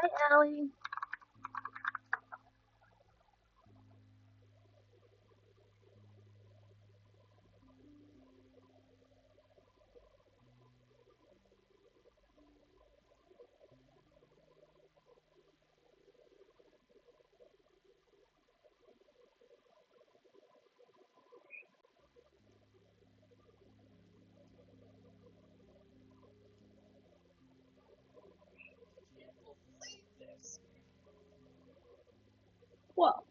Hi, Allie. Well,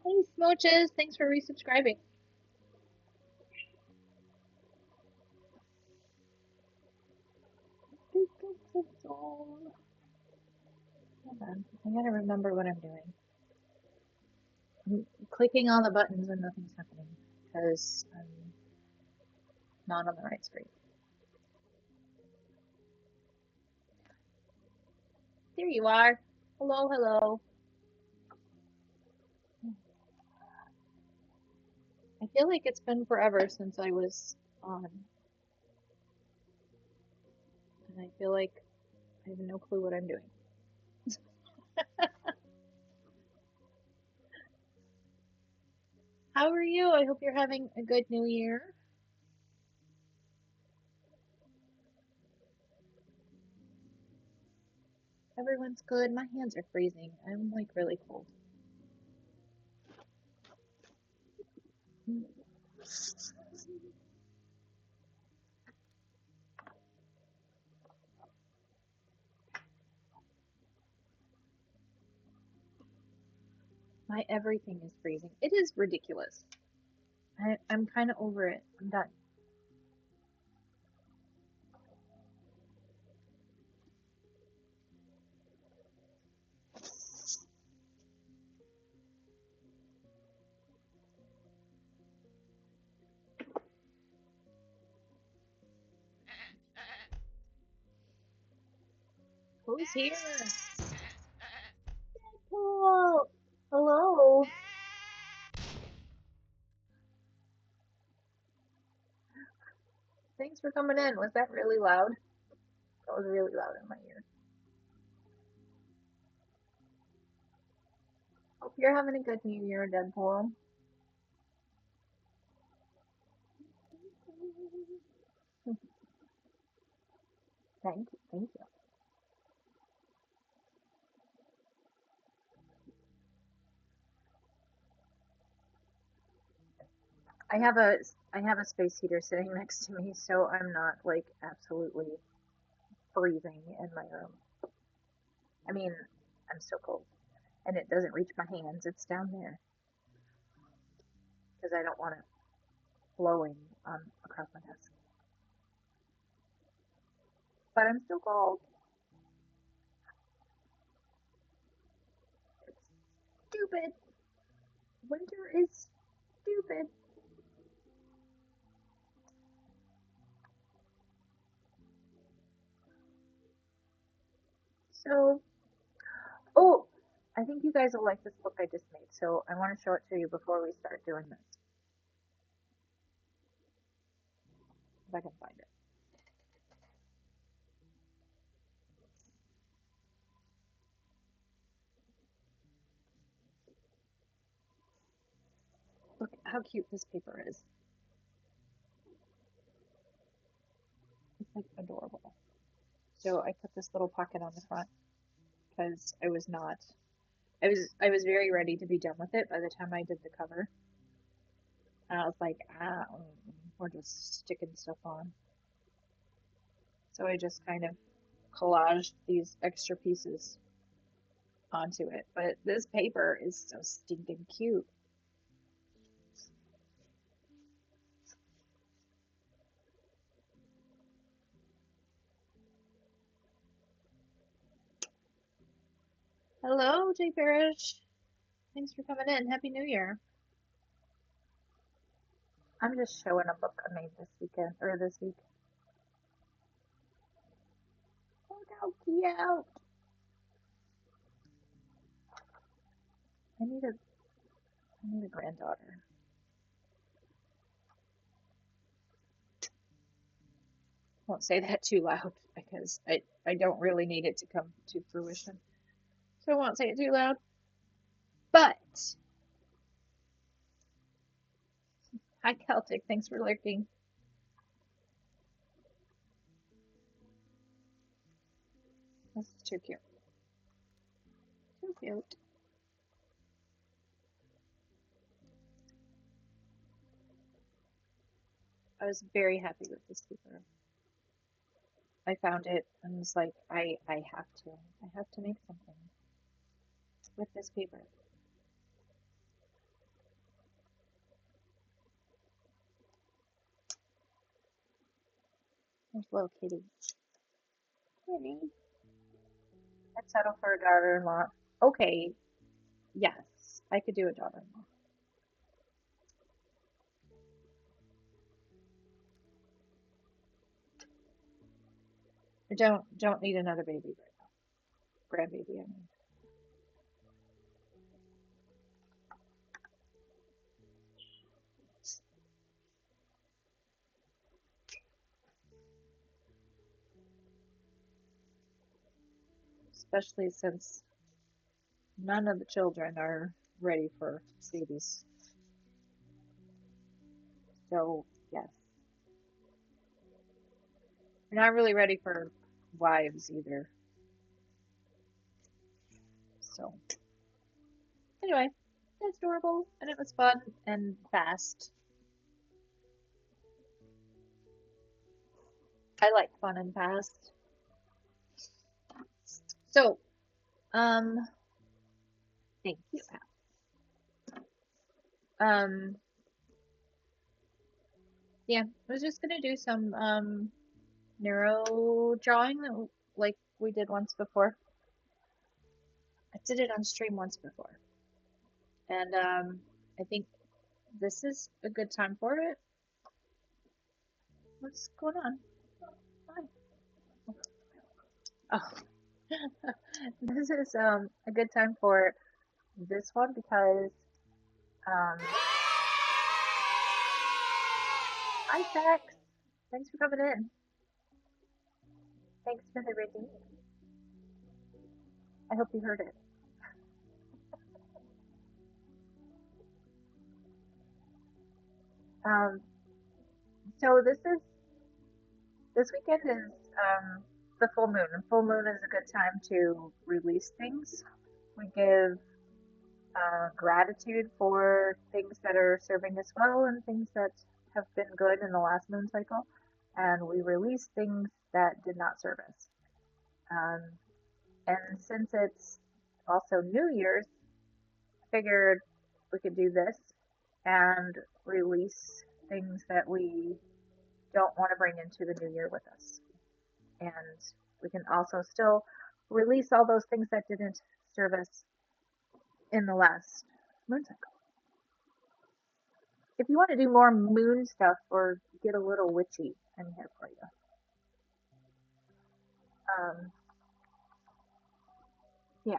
hey, Smooches. Thanks for resubscribing. Hold on. I gotta remember what I'm doing. I'm clicking all the buttons and nothing's happening because I'm not on the right screen. There you are. Hello, hello. I feel like it's been forever since I was on, and I feel like I have no clue what I'm doing. How are you? I hope you're having a good new year. Everyone's good. My hands are freezing. I'm like really cold. My everything is freezing. It is ridiculous. I'm kind of over it. I'm done. Who's here? Hello. Hello. Thanks for coming in. Was that really loud? That was really loud in my ear. Hope you're having a good new year, Deadpool. Thank you. Thank you. I have a I have a space heater sitting next to me, so I'm not like absolutely freezing in my room. I mean, I'm still cold, and it doesn't reach my hands. It's down there because I don't want it blowing across my desk. But I'm still cold. It's stupid. Winter is stupid. So, oh, I think you guys will like this book I just made, so I want to show it to you before we start doing this, if I can find it. Look how cute this paper is. It's like adorable. So I put this little pocket on the front because I was very ready to be done with it by the time I did the cover. And I was like, we're just sticking stuff on. So I just kind of collaged these extra pieces onto it. But this paper is so stinking cute. Hello, Jay Parrish. Thanks for coming in. Happy New Year. I'm just showing a book I made this weekend or this week. Look how cute. I need a granddaughter. Won't say that too loud because I don't really need it to come to fruition. So I won't say it too loud. But hi Celtic, thanks for lurking. This is too cute. Too cute. I was very happy with this paper. I found it and was like, I have to make something with this paper. There's little kitty. Kitty. I'd settle for a daughter-in-law. Okay, yes, I could do a daughter-in-law. I don't need another baby right now. Grandbaby, I mean. Especially since none of the children are ready for babies. So yes, they're not really ready for wives either. So anyway, it's adorable and it was fun and fast. I like fun and fast. So, um, thank you. Um, yeah, I was just gonna do some neuro drawing that like we did once before. I did it on stream once before, and I think this is a good time for it. What's going on? Hi. Oh, this is a good time for this one because um hi Sax. Thanks for coming in. Thanks for the reading. I hope you heard it. Um, so this weekend is the full moon. And full moon is a good time to release things. We give gratitude for things that are serving us well and things that have been good in the last moon cycle, and we release things that did not serve us. Um, and since it's also New Year's, I figured we could do this and release things that we don't want to bring into the new year with us. And we can also still release all those things that didn't serve us in the last moon cycle. If you want to do more moon stuff or get a little witchy, I'm here for you. Um, yeah.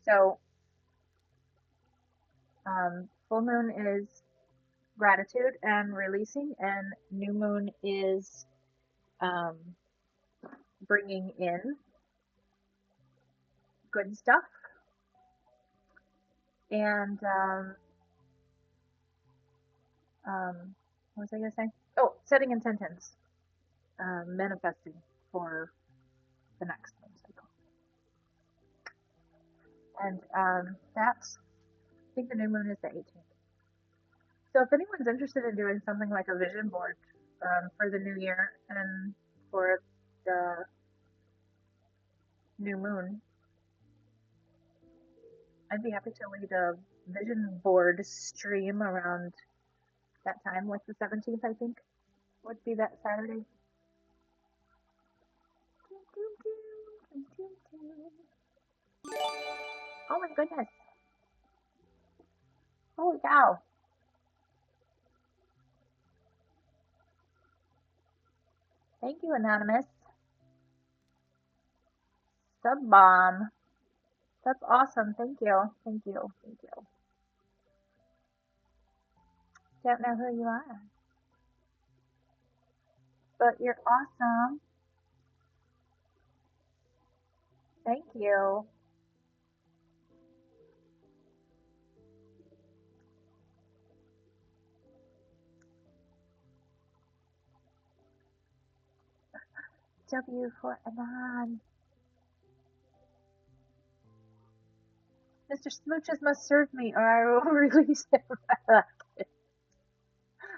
So, full moon is gratitude and releasing, and new moon is um, bringing in good stuff. And what was I going to say? Oh, setting intentions, manifesting for the next moon cycle. And that's, I think the new moon is the 18th. So if anyone's interested in doing something like a vision board for the new year and for the new moon, I'd be happy to lead a vision board stream around that time, like the 17th, I think, would be that Saturday. Oh my goodness. Holy cow. Thank you, Anonymous. Sub bomb. That's awesome. Thank you. Thank you. Thank you. Don't know who you are, but you're awesome. Thank you. W for Anon. Mr. Smooches must serve me or I will release him.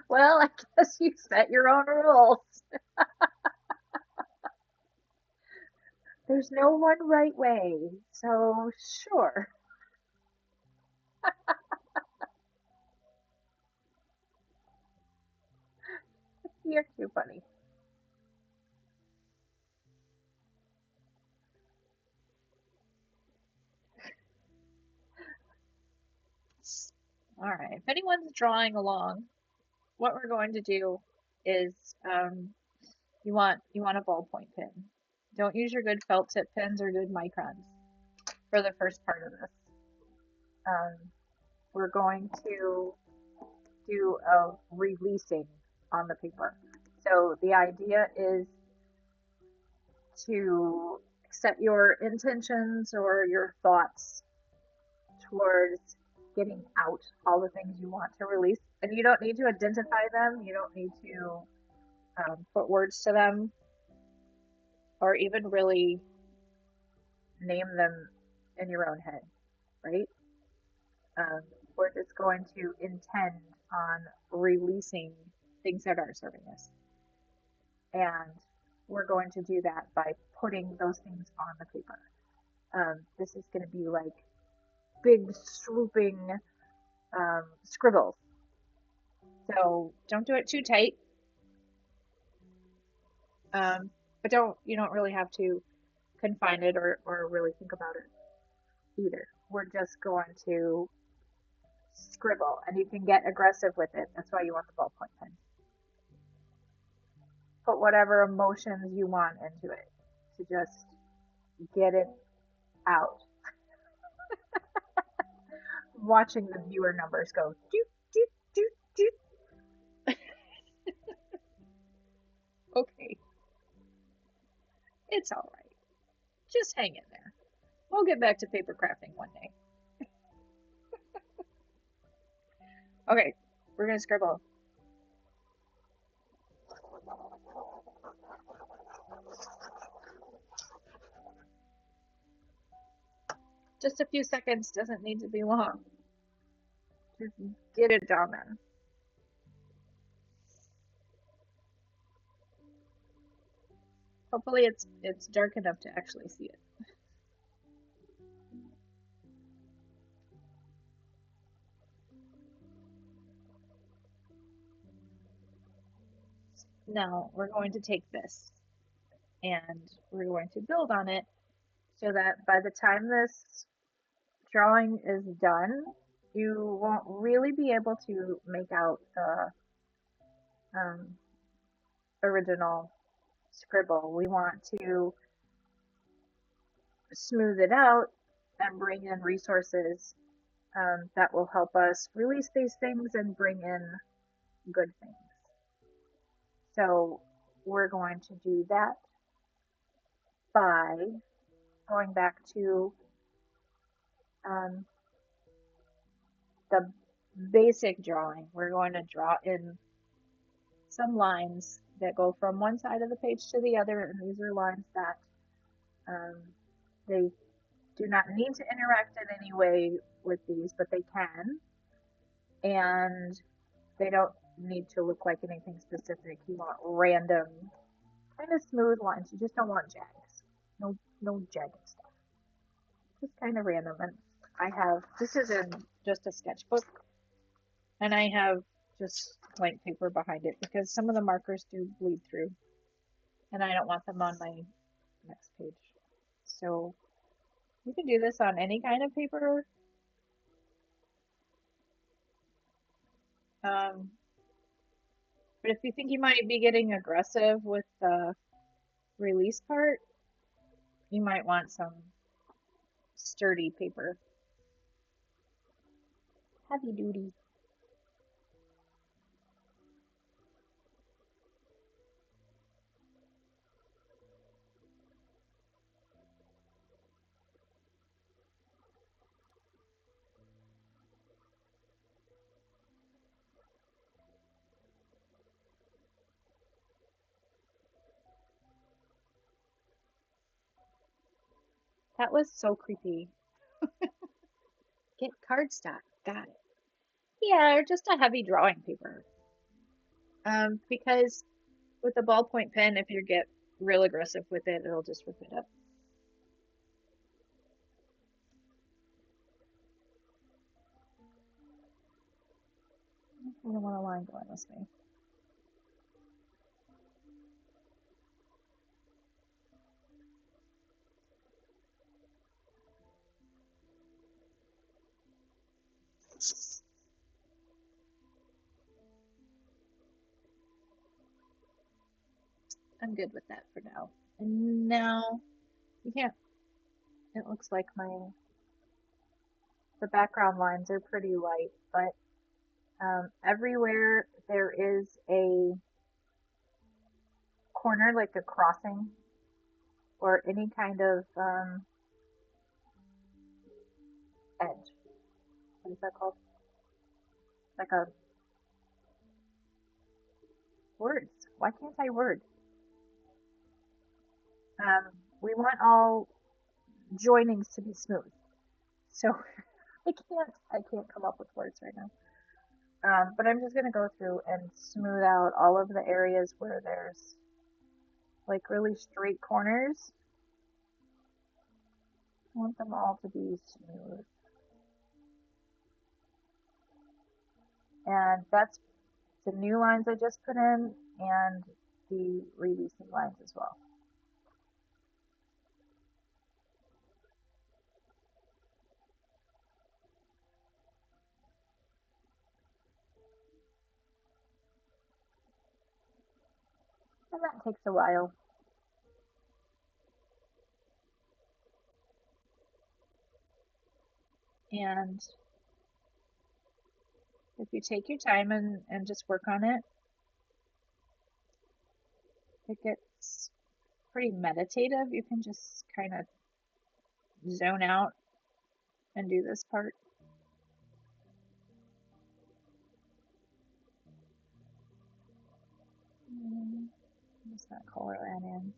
Well, I guess you set your own rules. There's no one right way, so sure. You're too funny. All right. If anyone's drawing along, what we're going to do is you want a ballpoint pen. Don't use your good felt tip pens or good microns for the first part of this. Um, we're going to do a releasing on the paper. So the idea is to set your intentions or your thoughts towards getting out all the things you want to release. And you don't need to identify them, you don't need to put words to them, or even really name them in your own head, right? Um, we're just going to intend on releasing things that aren't serving us. And we're going to do that by putting those things on the paper. This is going to be like big swooping scribbles. So don't do it too tight. But you don't really have to confine it or really think about it either. We're just going to scribble and you can get aggressive with it. That's why you want the ballpoint pen. Put whatever emotions you want into it to just get it out. Watching the viewer numbers go doot, doot, doot, doot. Okay, it's all right. Just hang in there. We'll get back to paper crafting one day. Okay, we're gonna scribble. Just a few seconds, doesn't need to be long. Just get it down there. Hopefully it's dark enough to actually see it. Now we're going to take this and we're going to build on it so that by the time this drawing is done, you won't really be able to make out the original scribble. We want to smooth it out and bring in resources that will help us release these things and bring in good things. So we're going to do that by going back to um, the basic drawing. We're going to draw in some lines that go from one side of the page to the other, and these are lines that um, they do not need to interact in any way with these, but they can, and they don't need to look like anything specific. You want random, kind of smooth lines. You just don't want jags. No jagged stuff. Just kind of random. And I have, this is in just a sketchbook, and I have just blank paper behind it because some of the markers do bleed through, and I don't want them on my next page. So you can do this on any kind of paper. Um, but if you think you might be getting aggressive with the release part, you might want some sturdy paper. Heavy duty. That was so creepy. Get cardstock. Got it. Yeah, or just a heavy drawing paper. Because with a ballpoint pen, if you get real aggressive with it, it'll just rip it up. I don't want a line going this way. I'm good with that for now. And now you can't. It looks like the background lines are pretty light, but everywhere there is a corner, like a crossing, or any kind of edge. What is that called? Like a words. Why can't I word? Um, we want all joinings to be smooth. So I can't come up with words right now. But I'm just gonna go through and smooth out all of the areas where there's like really straight corners. I want them all to be smooth. And that's the new lines I just put in and the releasing lines as well. And that takes a while. And if you take your time and just work on it, it gets pretty meditative. You can just kind of zone out and do this part. Just that color that in.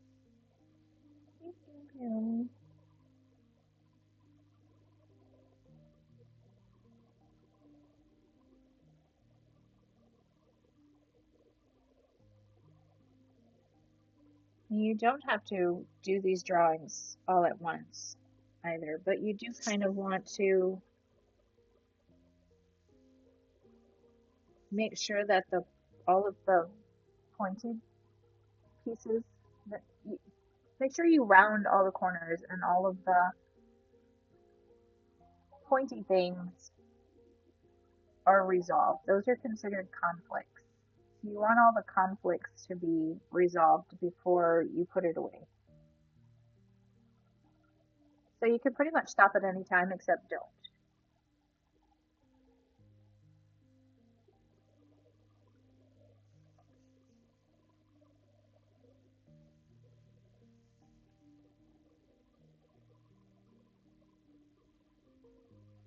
You don't have to do these drawings all at once either, but you do kind of want to make sure that all of the pointed pieces that you, make sure you round all the corners and all of the pointy things are resolved. Those are considered conflicts. You want all the conflicts to be resolved before you put it away. So you can pretty much stop at any time except don't.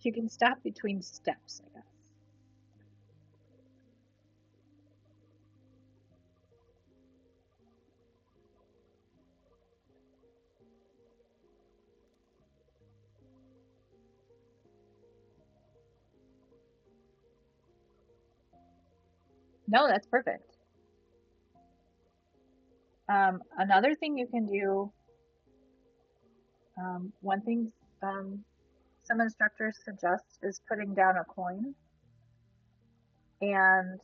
You can stop between steps, I guess. No, that's perfect. Another thing you can do, one thing some instructors suggest is putting down a coin and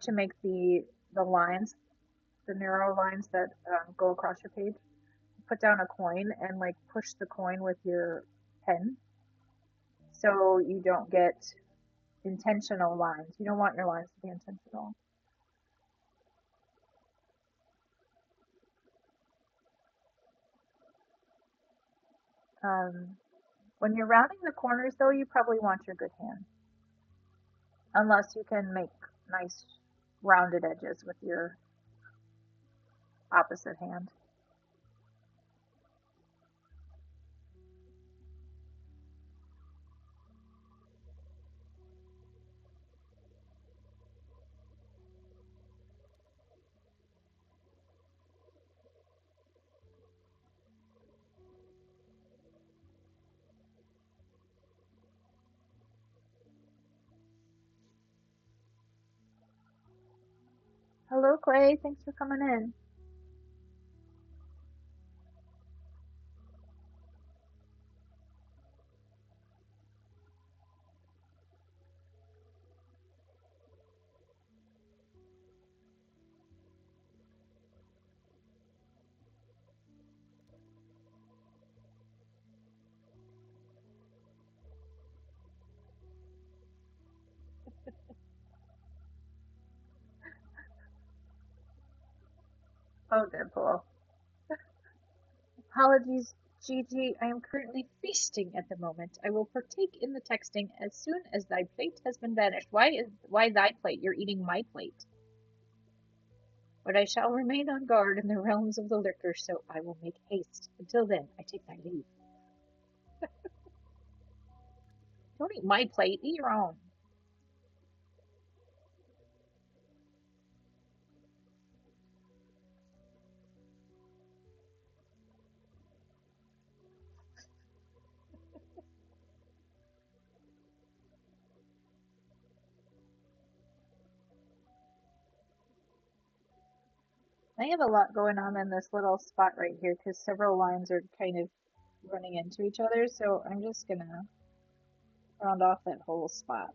to make the lines, the narrow lines that go across your page. Put down a coin and like push the coin with your pen so you don't get intentional lines. You don't want your lines to be intentional. Um, when you're rounding the corners, though, you probably want your good hand, unless you can make nice rounded edges with your opposite hand. Hello, Clay. Thanks for coming in. Oh, Deadpool. Apologies, Gigi. I am currently feasting at the moment. I will partake in the texting as soon as thy plate has been banished. Why thy plate? You're eating my plate. But I shall remain on guard in the realms of the liquor, so I will make haste. Until then, I take thy leave. Don't eat my plate, eat your own. I have a lot going on in this little spot right here because several lines are kind of running into each other, so I'm just gonna round off that whole spot.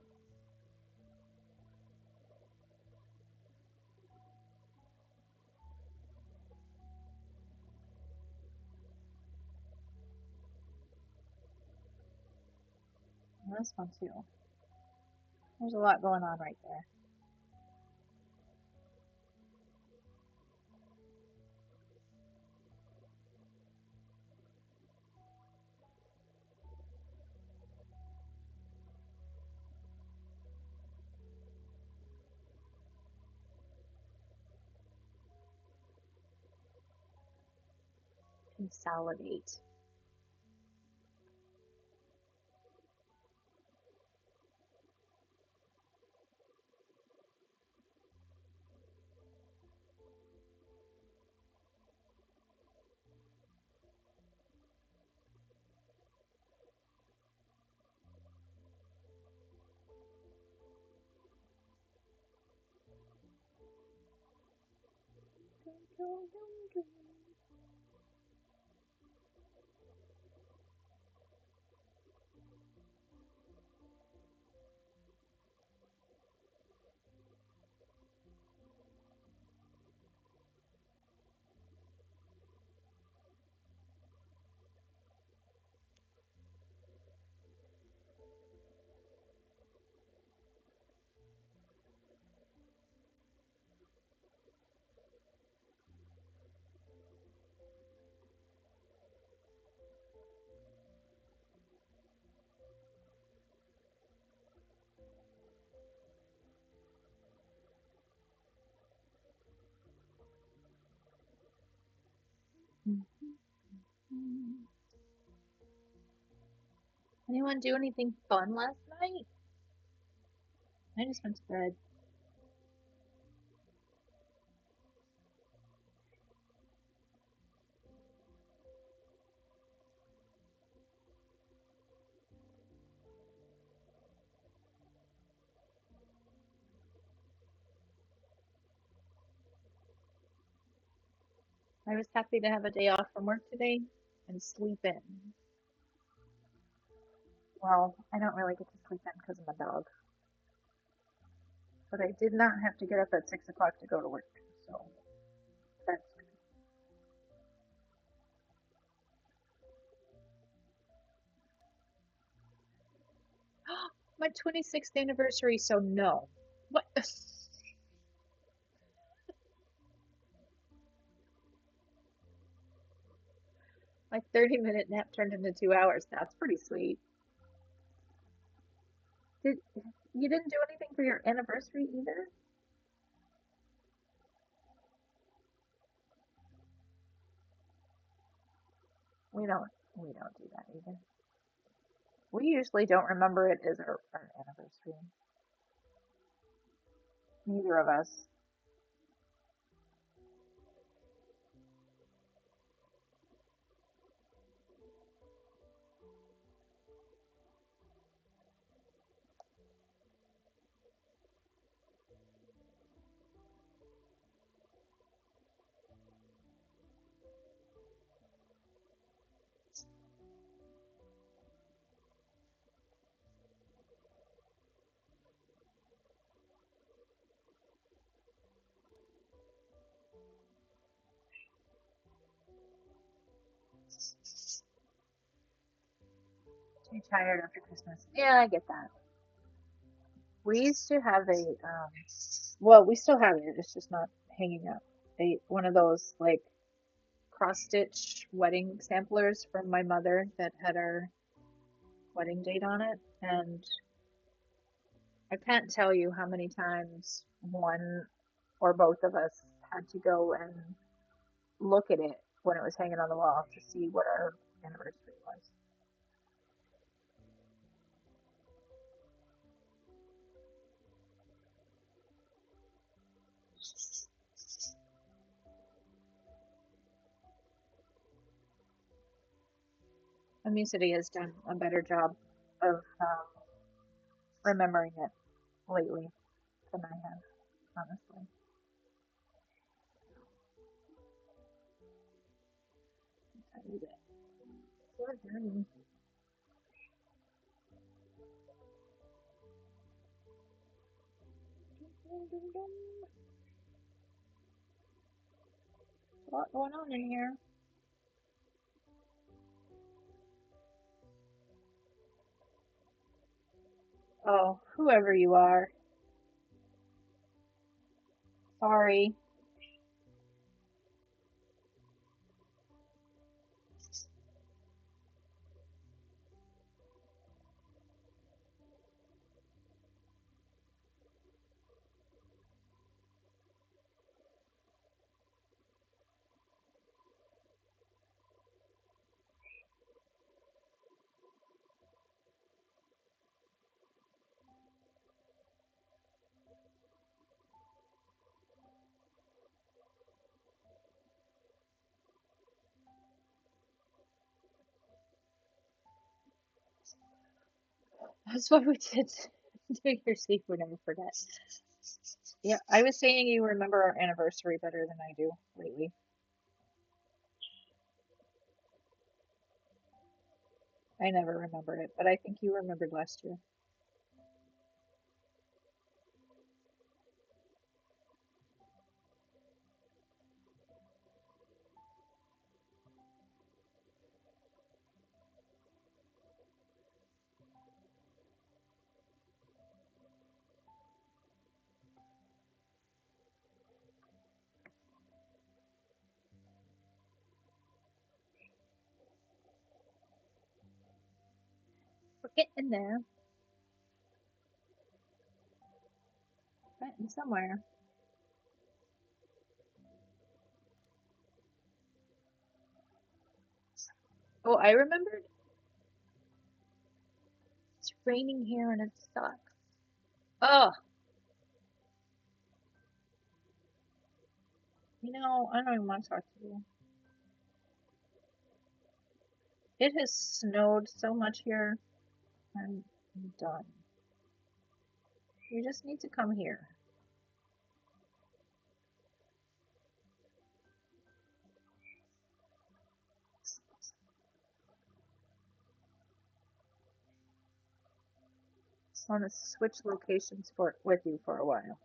And this one too. There's a lot going on right there. Consolidate. Anyone do anything fun last night? I just went to bed. I was happy to have a day off from work today and sleep in. Well, I don't really get to sleep in because of my dog, but I did not have to get up at 6 o'clock to go to work, so that's good. My 26th anniversary, so no. What? My 30-minute nap turned into 2 hours. That's pretty sweet. Did you didn't do anything for your anniversary either? We don't do that either. We usually don't remember it as our anniversary. Neither of us. Too tired after Christmas. Yeah, I get that. We used to have well, we still have it. It's just not hanging up. One of those like cross stitch wedding samplers from my mother that had our wedding date on it. And I can't tell you how many times one or both of us had to go and look at it when it was hanging on the wall to see what our anniversary was. Amusity has done a better job of remembering it lately than I have, honestly. I need it. So dirty. A lot going on in here. Oh, whoever you are, sorry. That's what we did New Year's Eve. We never forget. Yeah, I was saying you remember our anniversary better than I do lately. I never remember it, but I think you remembered last year. We're getting there, getting somewhere. Oh, I remembered. raining here and it sucks. Oh, I don't even want to talk to you. It has snowed so much here. I'm done. You just need to come here. I want to switch locations with you for a while.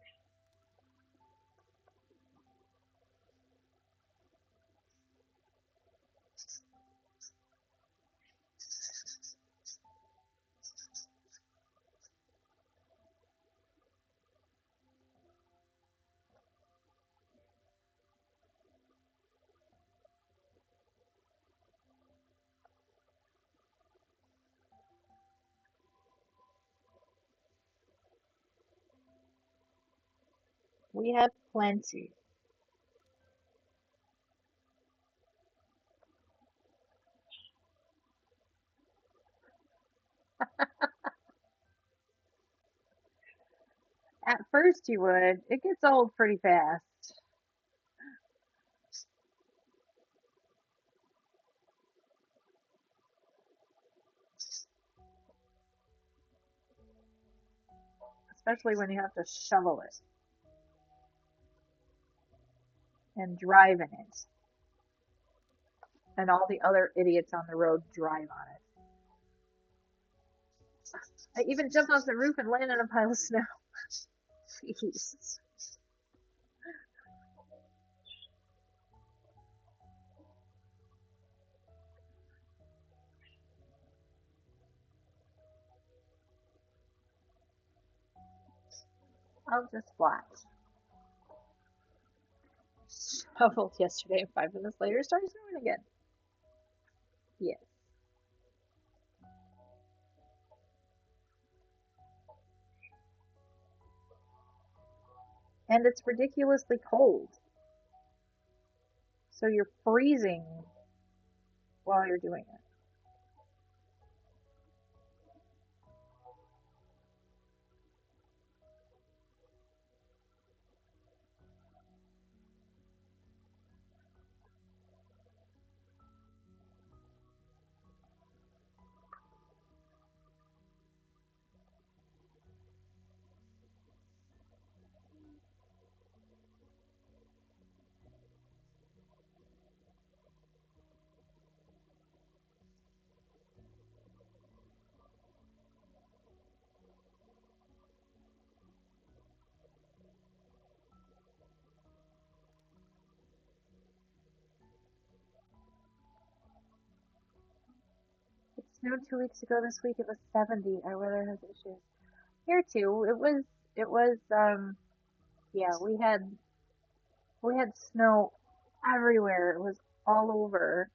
We have plenty. At first you would. It gets old pretty fast. Especially when you have to shovel it and drive in it. And all the other idiots on the road drive on it. I even jumped off the roof and landed on a pile of snow. Jeez. I'll just watch. Shoveled yesterday, 5 minutes later, started snowing again. Yes. And it's ridiculously cold. So you're freezing while you're doing it. It snowed 2 weeks ago. This week it was 70. Our weather has issues. Here too. It was yeah, we had snow everywhere. It was all over.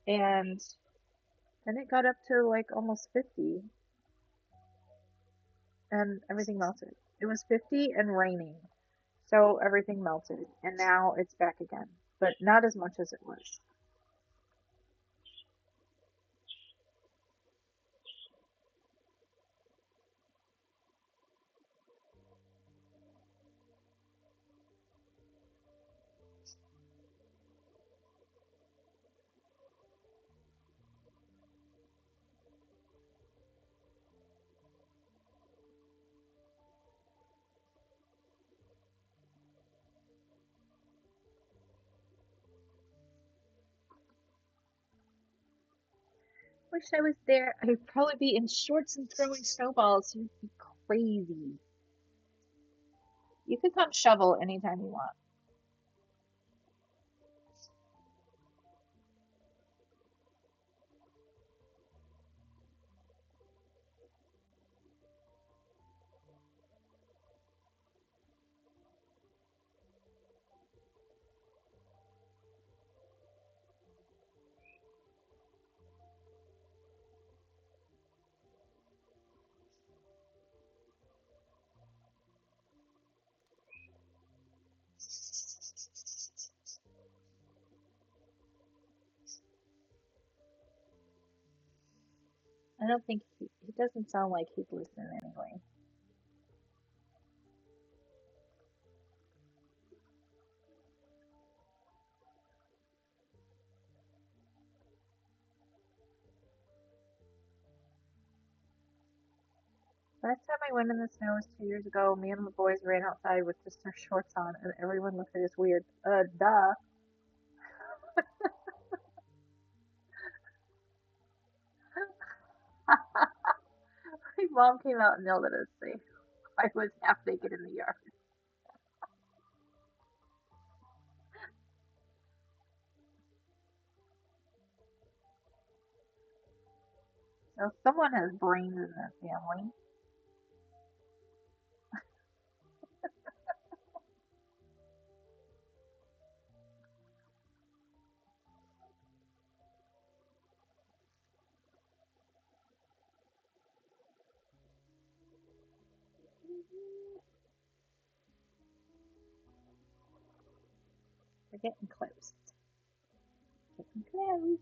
And then it got up to like almost 50 and everything melted. It was 50 and raining. So everything melted. And now it's back again. But not as much as it was. Wish I was there. I'd probably be in shorts and throwing snowballs. You'd be crazy. You could come shovel anytime you want. I don't think he doesn't sound like he'd listen anyway. Last time I went in the snow was 2 years ago. Me and the boys ran outside with just our shorts on, and everyone looked at us weird. Duh. My mom came out and yelled at us, saying I was half naked in the yard. So someone has brains in their family. We're getting close. Getting close.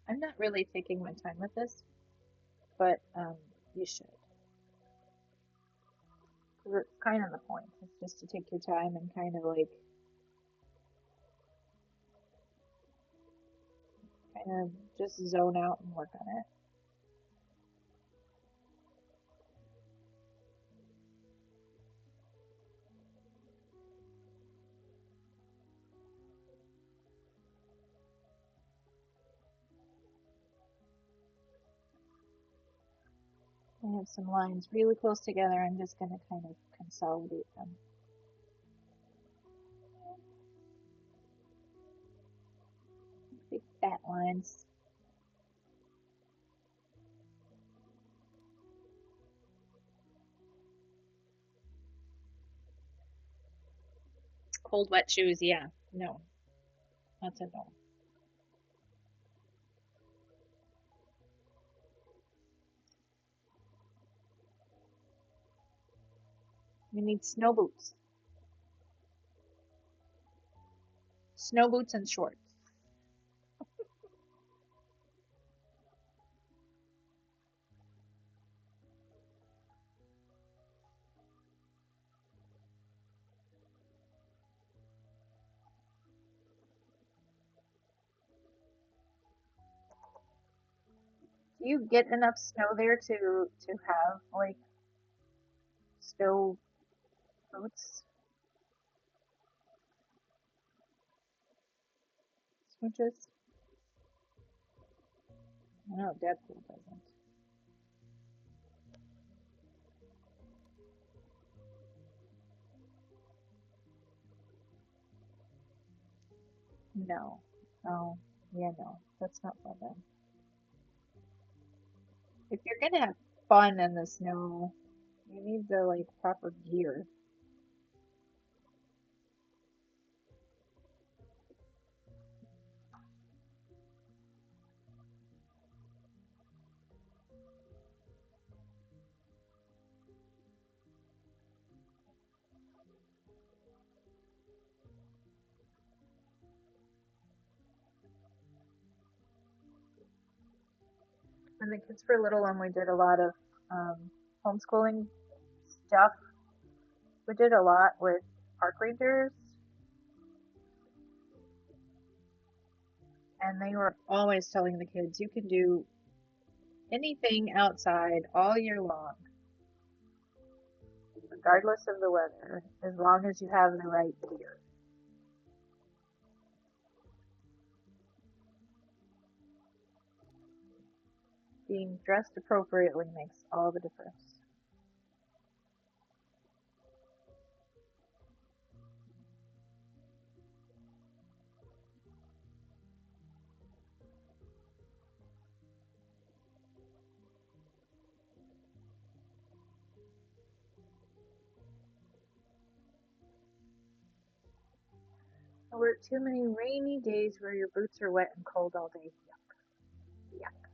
I'm not really taking my time with this, but you should. Because it's kind of the point. It's just to take your time and kind of like, kind of just zone out and work on it. I have some lines really close together. I'm just going to kind of consolidate them. Big fat lines. Cold, wet shoes, yeah. No, that's a no. You need snow boots. Snow boots and shorts. Do you get enough snow there to have like snow boots, switches? No, Deadpool doesn't. No. Oh, yeah, no. That's not fun then. If you're gonna have fun in the snow, you need the like proper gear. When the kids were little and we did a lot of homeschooling stuff, we did a lot with park rangers, and they were always telling the kids you can do anything outside all year long, regardless of the weather, as long as you have the right gear. Being dressed appropriately makes all the difference. Or too many rainy days where your boots are wet and cold all day. Yuck.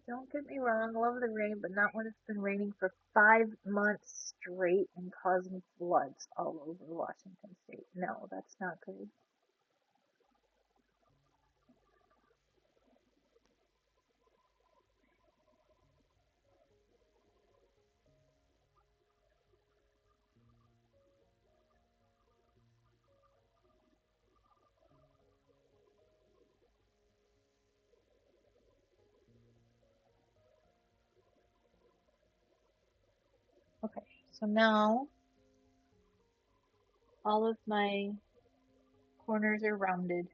Don't get me wrong, love the rain, but not when it's been raining for 5 months straight and causing floods all over Washington State. No, that's not good. Okay, so now all of my corners are rounded,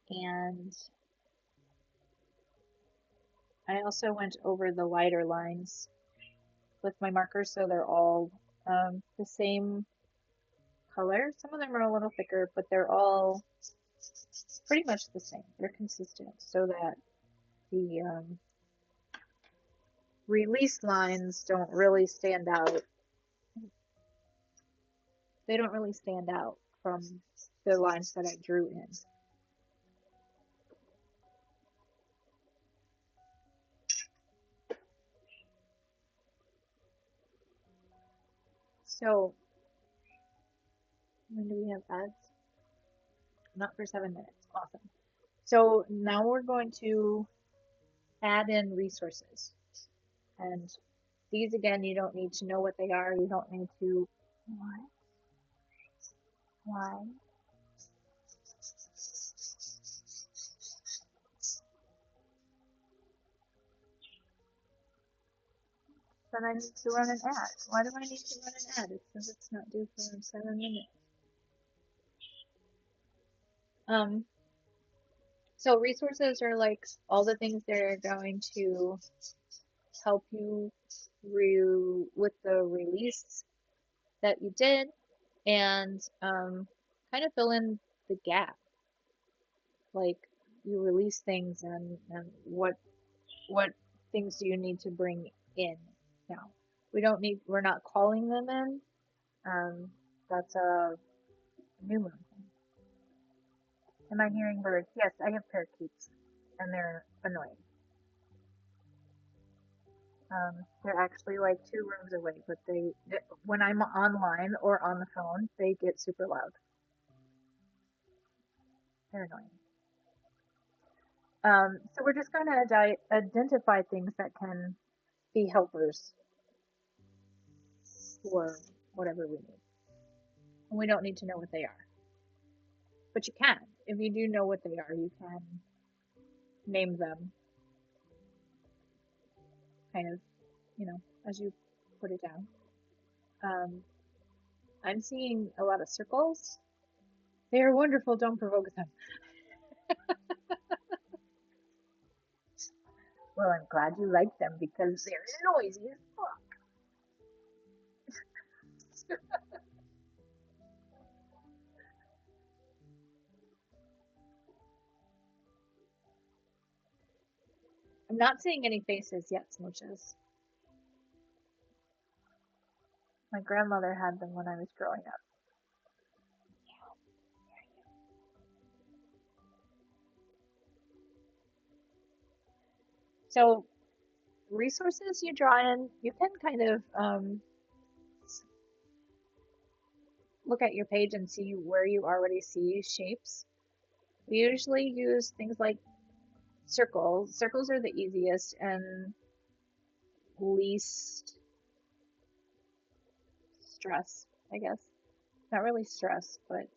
and I also went over the lighter lines with my markers so they're all the same color. Some of them are a little thicker, but they're all pretty much the same. They're consistent so that the release lines don't really stand out. They don't really stand out from the lines that I drew in. So, when do we have ads? Not for 7 minutes. Awesome. So now we're going to add in resources. And these again, you don't need to know what they are. You don't need to. What? Why? Then I need to run an ad. Why do I need to run an ad? It says it's not due for 7 minutes. Um, so resources are like all the things that are going to help you with the release that you did and kind of fill in the gap. Like you release things and what things do you need to bring in now? We're not calling them in. That's a new moon thing. Am I hearing birds? Yes, I have parakeets and they're annoying. They're actually like 2 rooms away, but when I'm online or on the phone, they get super loud. They're annoying. So we're just going to identify things that can be helpers for whatever we need. And we don't need to know what they are, but you can. If you do know what they are, you can name them kind of, as you put it down. Um, I'm seeing a lot of circles. They are wonderful. Don't provoke them. Well, I'm glad you like them because they're noisy as fuck. I'm not seeing any faces yet, smooches. My grandmother had them when I was growing up. So, resources you draw in, you can kind of look at your page and see where you already see shapes. We usually use things like circles. Circles are the easiest and least stress, I guess. Not really stress, but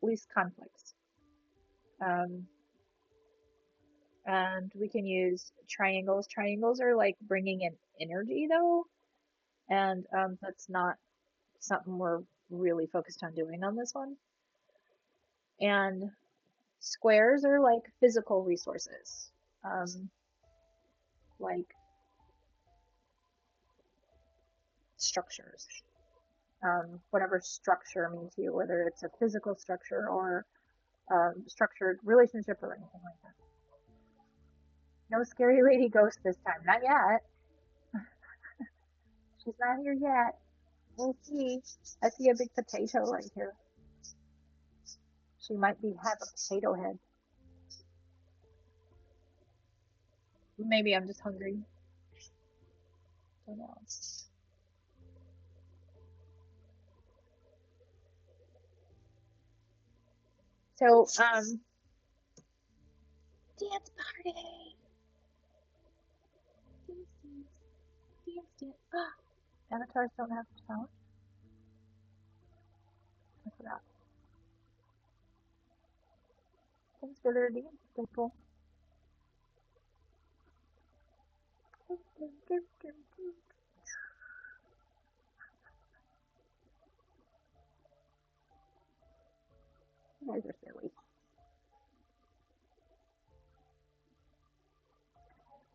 least conflicts. Um, and we can use triangles. Triangles are like bringing in energy though, and that's not something we're really focused on doing on this one. And squares are like physical resources, um, like structures. Whatever structure means to you, whether it's a physical structure or structured relationship or anything like that. No scary lady ghost this time. Not yet. She's not here yet. We'll see. I see a big potato right here. She might be have a potato head. Maybe I'm just hungry. Who knows? So, dance party. Dance, dance, dance, dance. Avatars don't have talent. I forgot. Thanks for their dance, people. You guys are silly.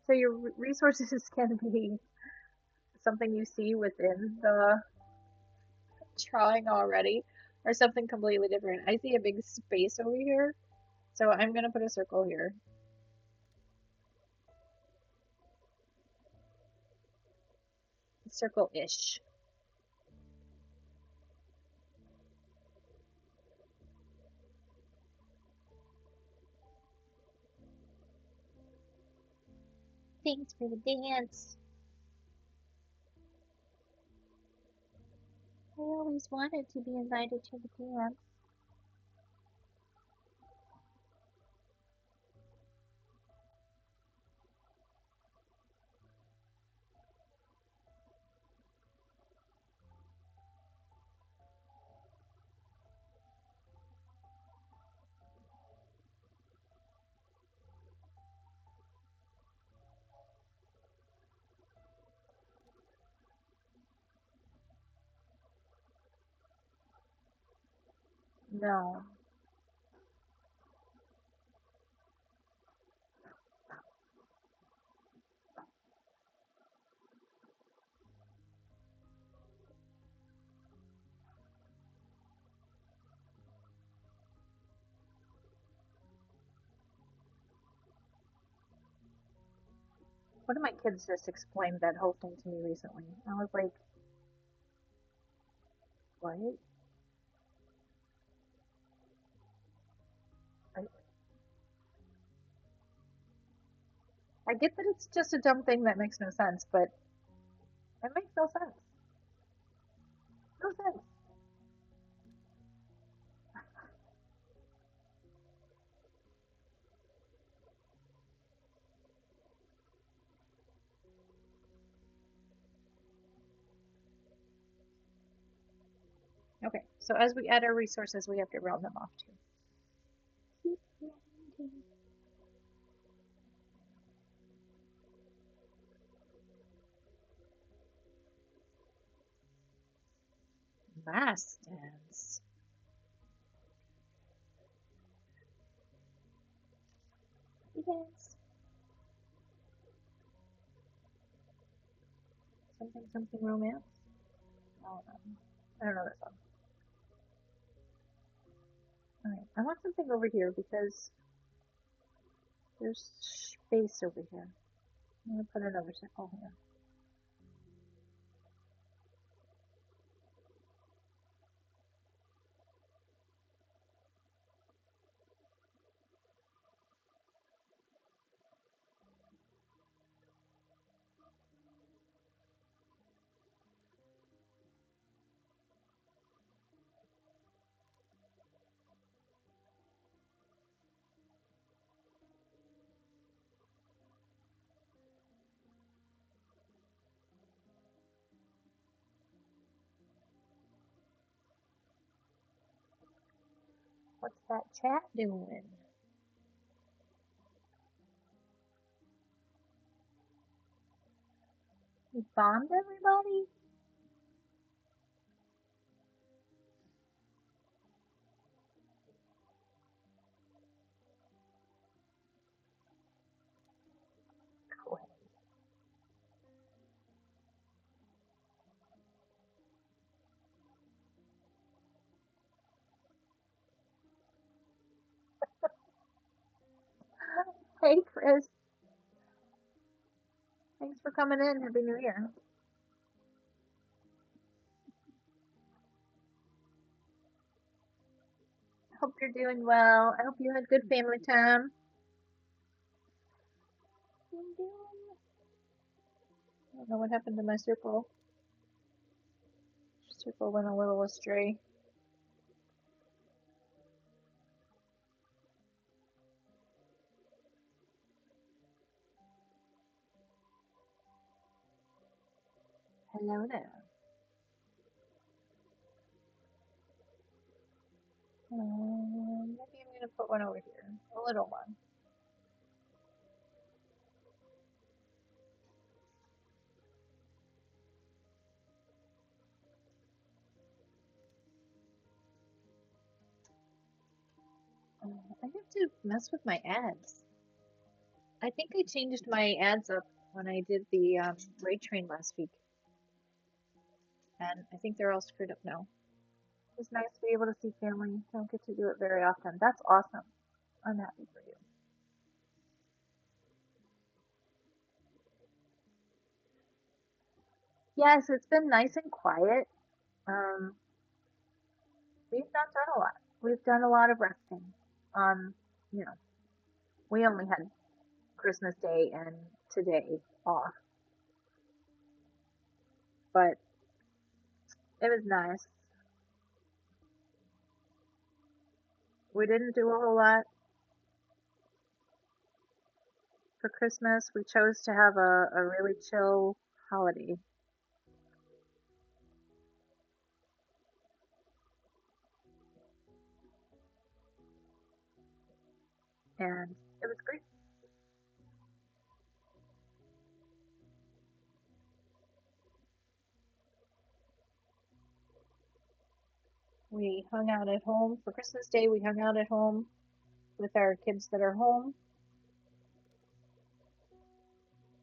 So your resources can be something you see within the drawing already, or something completely different. I see a big space over here, so I'm gonna put a circle here. Circle-ish. Thanks for the dance. I always wanted to be invited to the dance. No. One of my kids just explained that whole thing to me recently. I was like, what? I, I get that it's just a dumb thing that makes no sense, but it makes no sense. No sense. Okay, so as we add our resources, we have to round them off too. Mass dance. Dance. Something, something romance. Oh, no. I don't know this one. Alright, I want something over here because there's space over here. I'm gonna put another circle here. What's that chat doing? You bombed everybody? Cool. Hey, Chris. Thanks for coming in. Happy New Year. Hope you're doing well. I hope you had good family time. I don't know what happened to my circle. Circle went a little astray. Hello there. Maybe I'm gonna put one over here. A little one. I have to mess with my ads. I think I changed my ads up when I did the raid train last week, and I think they're all screwed up now. It's nice to be able to see family. Don't get to do it very often. That's awesome. I'm happy for you. Yes, it's been nice and quiet. Um, we've not done a lot. We've done a lot of resting. Um, you know, we only had Christmas Day and today off, but it was nice. We didn't do a whole lot for Christmas. We chose to have a really chill holiday, and it was great. We hung out at home for Christmas Day. We hung out at home with our kids that are home,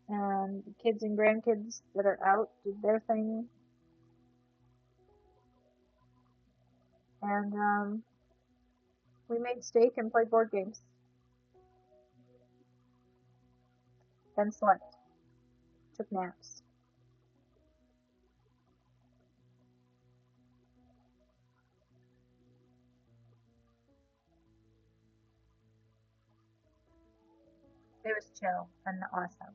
and kids and grandkids that are out did their thing, and we made steak and played board games, then slept, took naps. It was chill and awesome.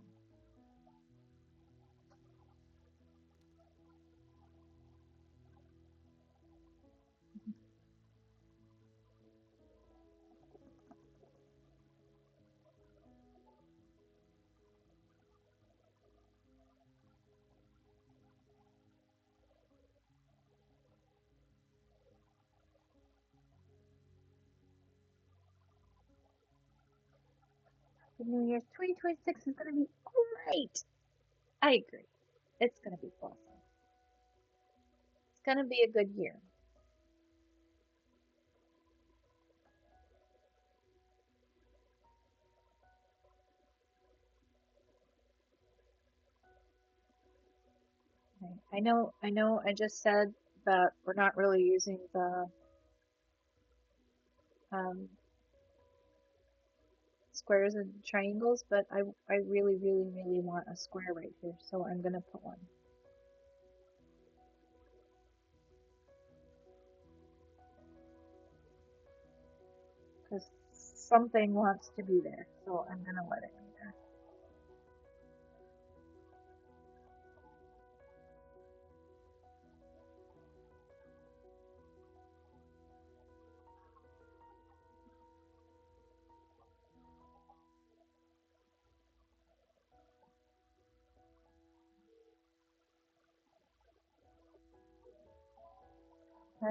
The New Year's 2026 is going to be great. I agree. It's going to be awesome. It's going to be a good year. Okay. I know, I just said that we're not really using the um, squares and triangles, but I really, really, really want a square right here, so I'm going to put one. Because something wants to be there, so I'm going to let it be there.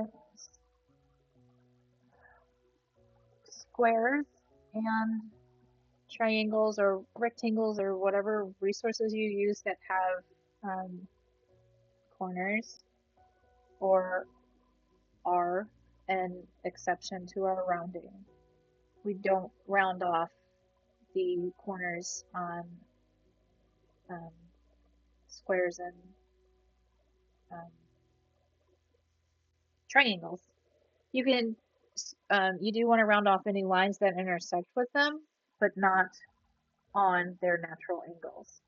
Okay. Squares and triangles or rectangles or whatever resources you use that have corners or are an exception to our rounding. We don't round off the corners on um, squares and um, triangles. You can, you do want to round off any lines that intersect with them, but not on their natural angles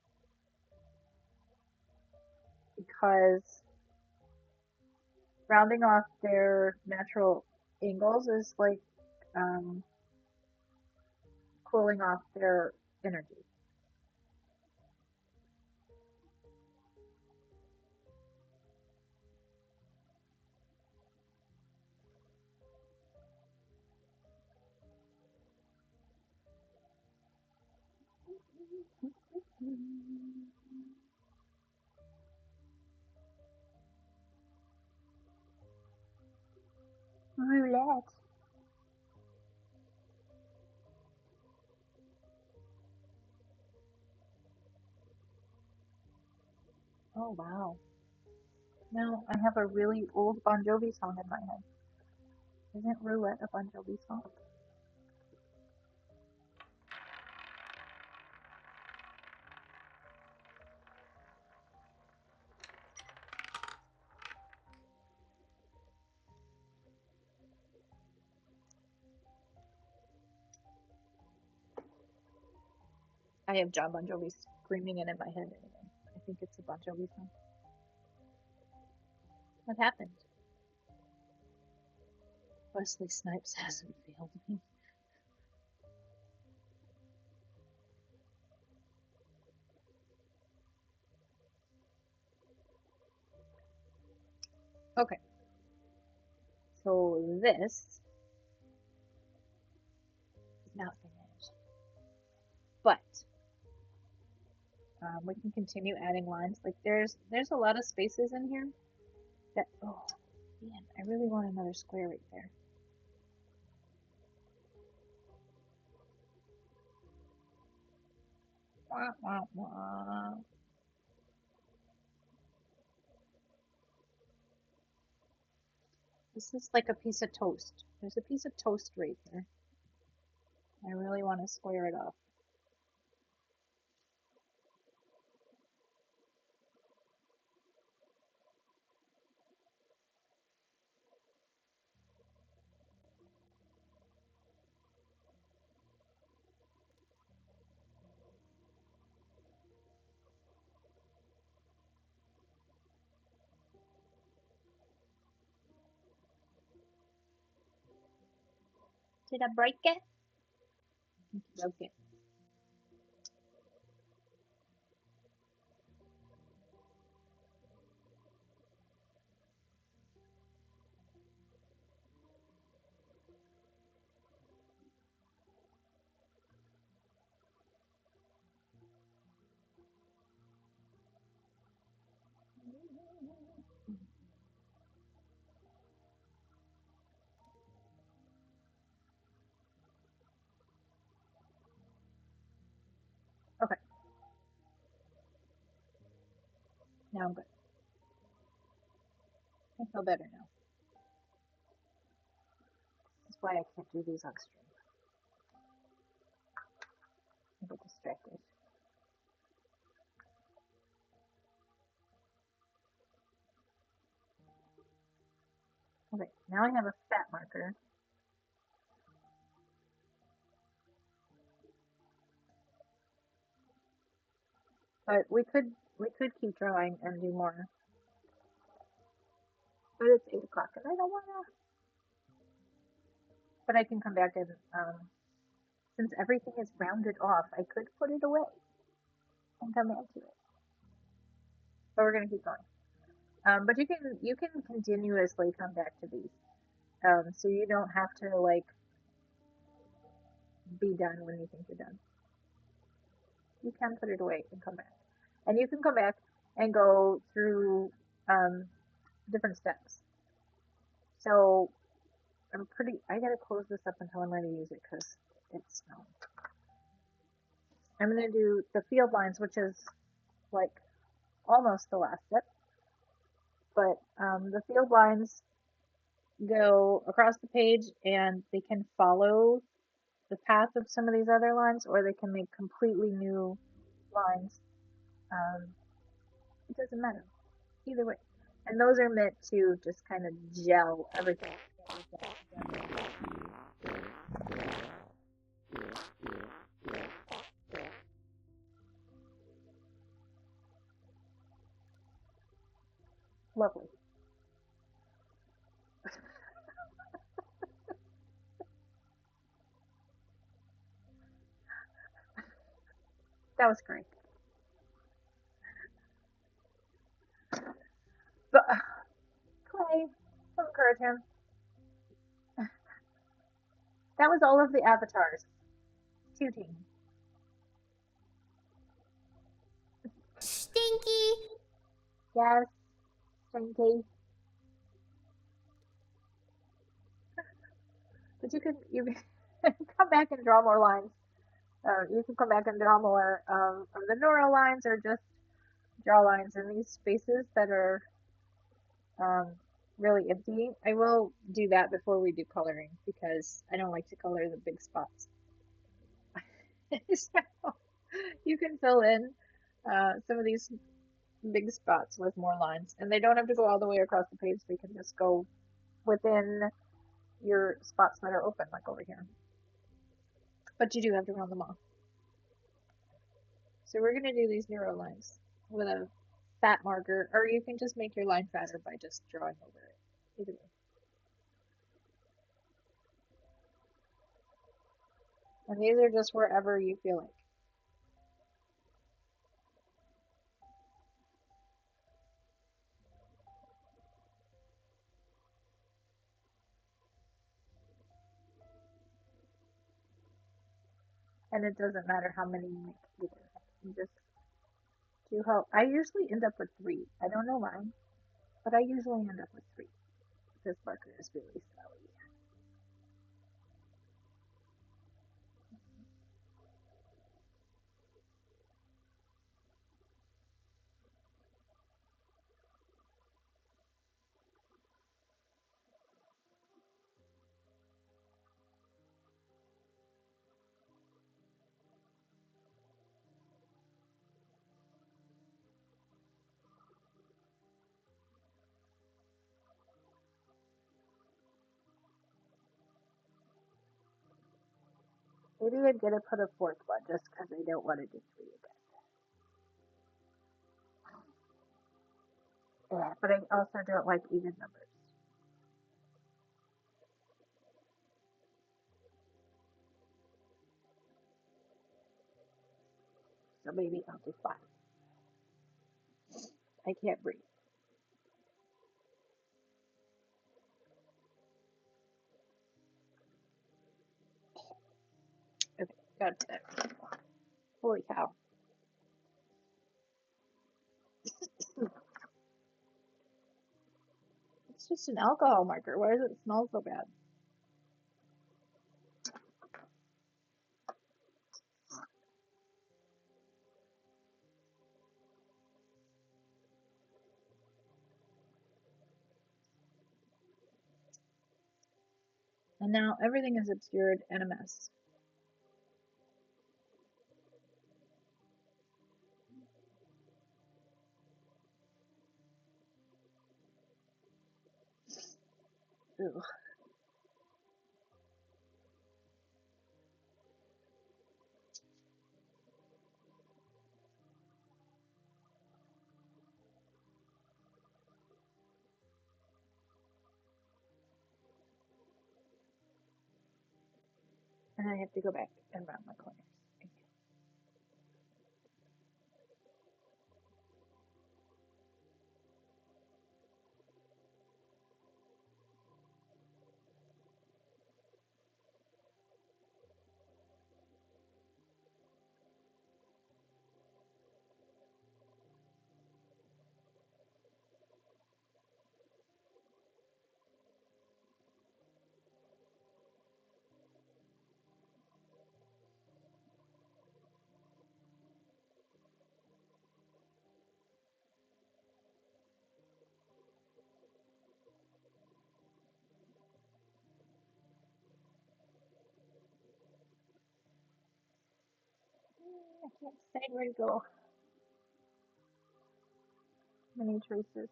because rounding off their natural angles is like um, cooling off their energy. Roulette. Oh wow. Now I have a really old Bon Jovi song in my head. Isn't Roulette a Bon Jovi song? I have John Bon Jovi screaming it in my head anyway. I think it's a Bon Jovi song. What happened? Wesley Snipes hasn't failed me. Okay, so this is not finished, but we can continue adding lines. Like there's a lot of spaces in here that oh man, I really want another square right there. Wah, wah, wah. This is like a piece of toast. There's a piece of toast right here. I really want to square it off. Did I break it? I think you broke it. Okay, now I'm good. I feel better now. That's why I can't do these on stream. I get distracted. Okay, now I have a fat marker. But we could keep drawing and do more. But it's 8 o'clock and I don't wanna. But I can come back and since everything is rounded off, I could put it away and come back to it. But we're gonna keep going. But you can continuously come back to these. So you don't have to like be done when you think you're done. You can put it away and come back. And you can come back and go through um, different steps. So I gotta close this up until I'm ready to use it because it's, I'm gonna do the field lines, which is like almost the last step. But the field lines go across the page and they can follow the path of some of these other lines or they can make completely new lines. Um, it doesn't matter either way. And those are meant to just kind of gel everything. Lovely. That was great. But Clay, don't encourage him. That was all of the avatars. Tooting. Stinky. Yes, Stinky. But you can come back and draw more lines. You can come back and draw more of the Neuro lines or just draw lines in these spaces that are um, really empty. I will do that before we do coloring because I don't like to color the big spots. So you can fill in some of these big spots with more lines, and they don't have to go all the way across the page. They can just go within your spots that are open, like over here. But you do have to round them off. So we're going to do these Neuro lines with a fat marker, or you can just make your line fatter by just drawing over it. Either way. And these are just wherever you feel like. And it doesn't matter how many you make either. You just do how I usually end up with 3. I don't know why, but I usually end up with 3. This marker is really smelly. Maybe I'm gonna put a 4th one just because I don't want to do 3 again. Yeah, but I also don't like even numbers. So maybe I'll do 5. I can't breathe. Okay, got it. Holy cow. It's just an alcohol marker. Why does it smell so bad? And now everything is obscured and a mess. Ugh. And I have to go back and round my corners. I can't decide where to go. Many traces.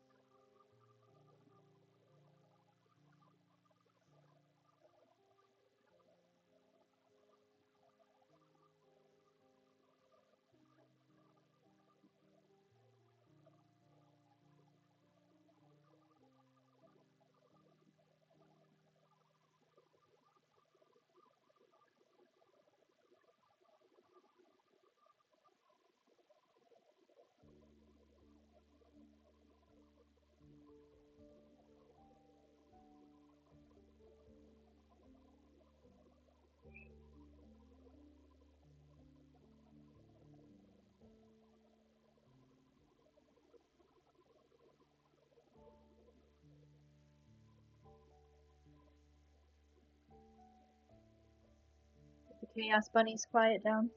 Chaos bunnies quiet down?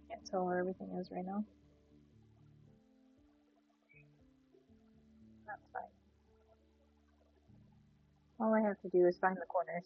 Can't tell where everything is right now. That's fine. All I have to do is find the corners.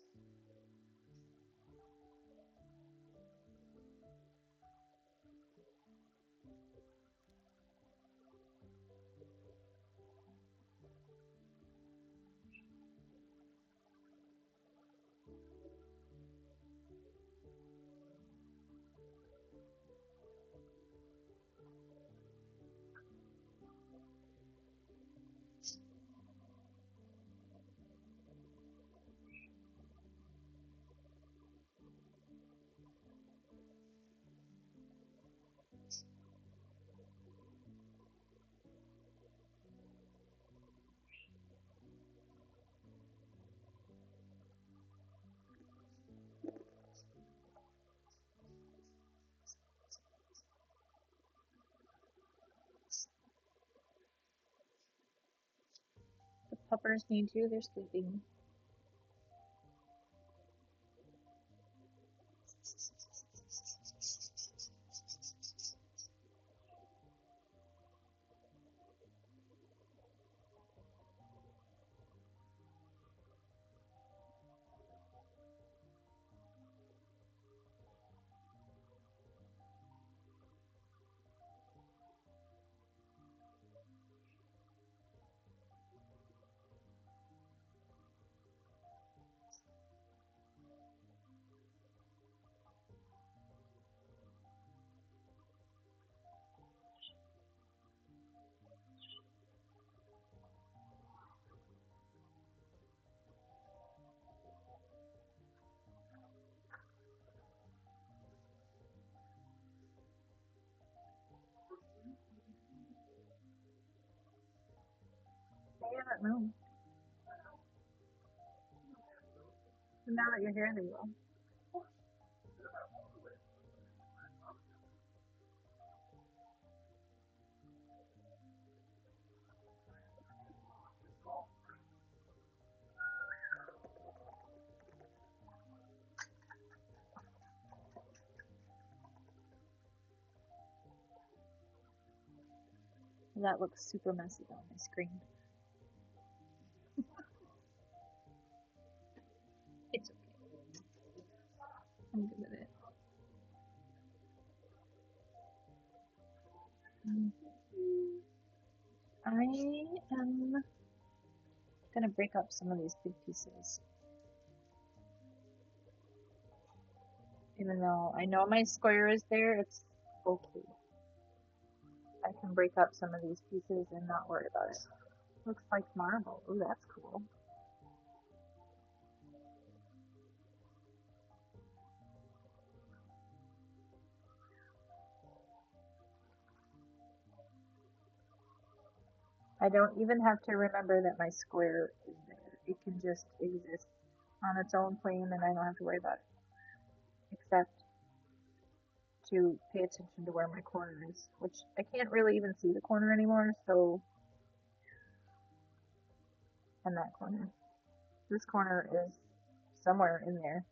The puppers need to, they're sleeping. They haven't moved. So now that you're here, they will. That looks super messy on my screen. It's okay. I'm good with it. I am gonna break up some of these big pieces. Even though I know my square is there, it's okay. I can break up some of these pieces and not worry about it. Looks like marble. Ooh, that's cool. I don't even have to remember that my square is there. It can just exist on its own plane and I don't have to worry about it. Except to pay attention to where my corner is, which I can't really even see the corner anymore, so, and that corner. This corner is somewhere in there.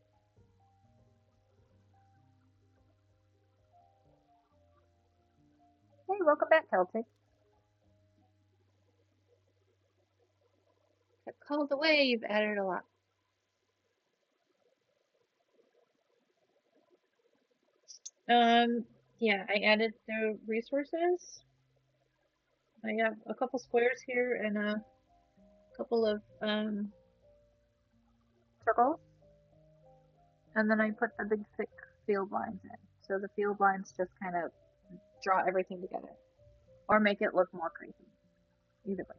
Hey, welcome back, Celtic. Get called away, you've added a lot. Yeah, I added the resources. I have a couple squares here and a couple of circles. And then I put the big thick field lines in. So the field lines just kind of draw everything together or make it look more creepy. Either way.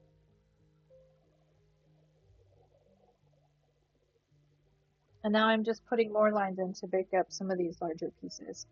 And now I'm just putting more lines in to break up some of these larger pieces.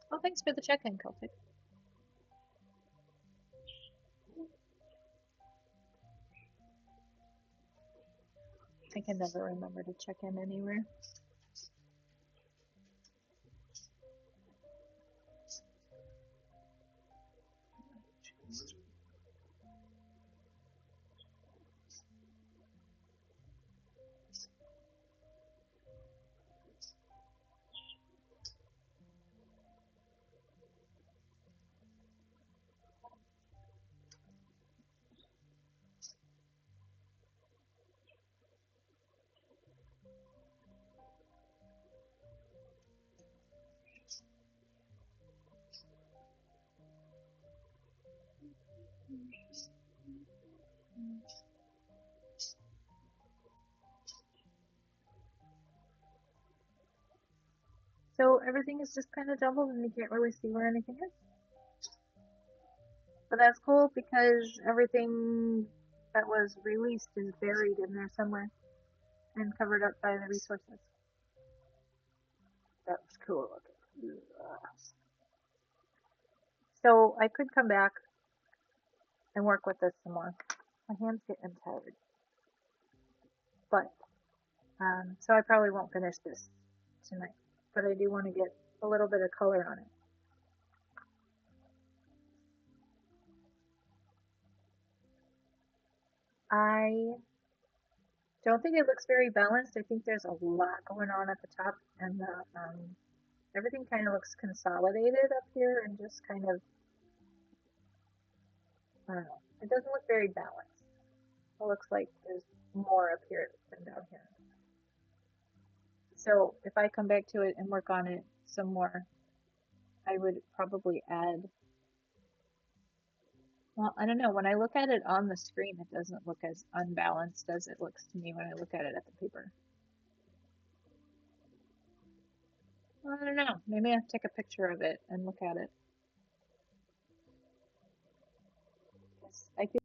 Oh, thanks for the check-in, Celtic. I can never remember to check in anywhere. So everything is just kind of jumbled and you can't really see where anything is. But that's cool because everything that was released is buried in there somewhere and covered up by the resources. That was cool looking. So I could come back and work with this some more. My hand's getting tired. But, so I probably won't finish this tonight. But I do want to get a little bit of color on it. I don't think it looks very balanced. I think there's a lot going on at the top, and everything kind of looks consolidated up here and just kind of, I don't know. It doesn't look very balanced. It looks like there's more up here than down here. So if I come back to it and work on it some more, I would probably add, well, I don't know. When I look at it on the screen, it doesn't look as unbalanced as it looks to me when I look at it at the paper. Well, I don't know. Maybe I have to take a picture of it and look at it. I feel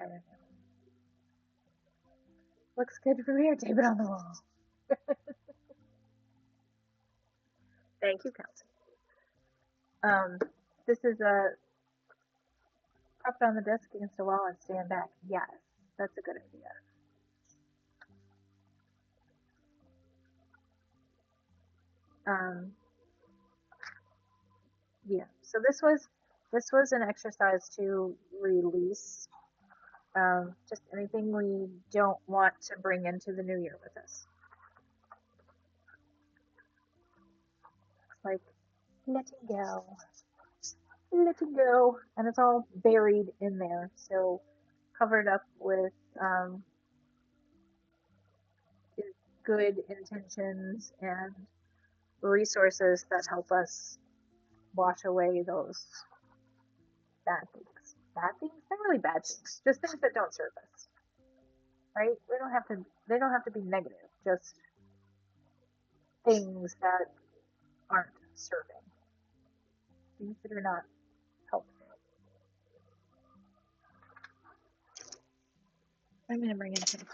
I don't know. Looks good for me or tape it on the wall. Thank you, Kelsey. This is a prop it on the desk against the wall and stand back. Yes, that's a good idea. Um, yeah. So this was an exercise to release just anything we don't want to bring into the new year with us. It's like letting go, letting go, and it's all buried in there. So covered up with good intentions and resources that help us wash away those bad things. Bad things? Not really bad things. Just things that don't serve us. Right? We don't have to they don't have to be negative, just things that aren't serving. Things that are not helpful. I'm gonna bring in some color.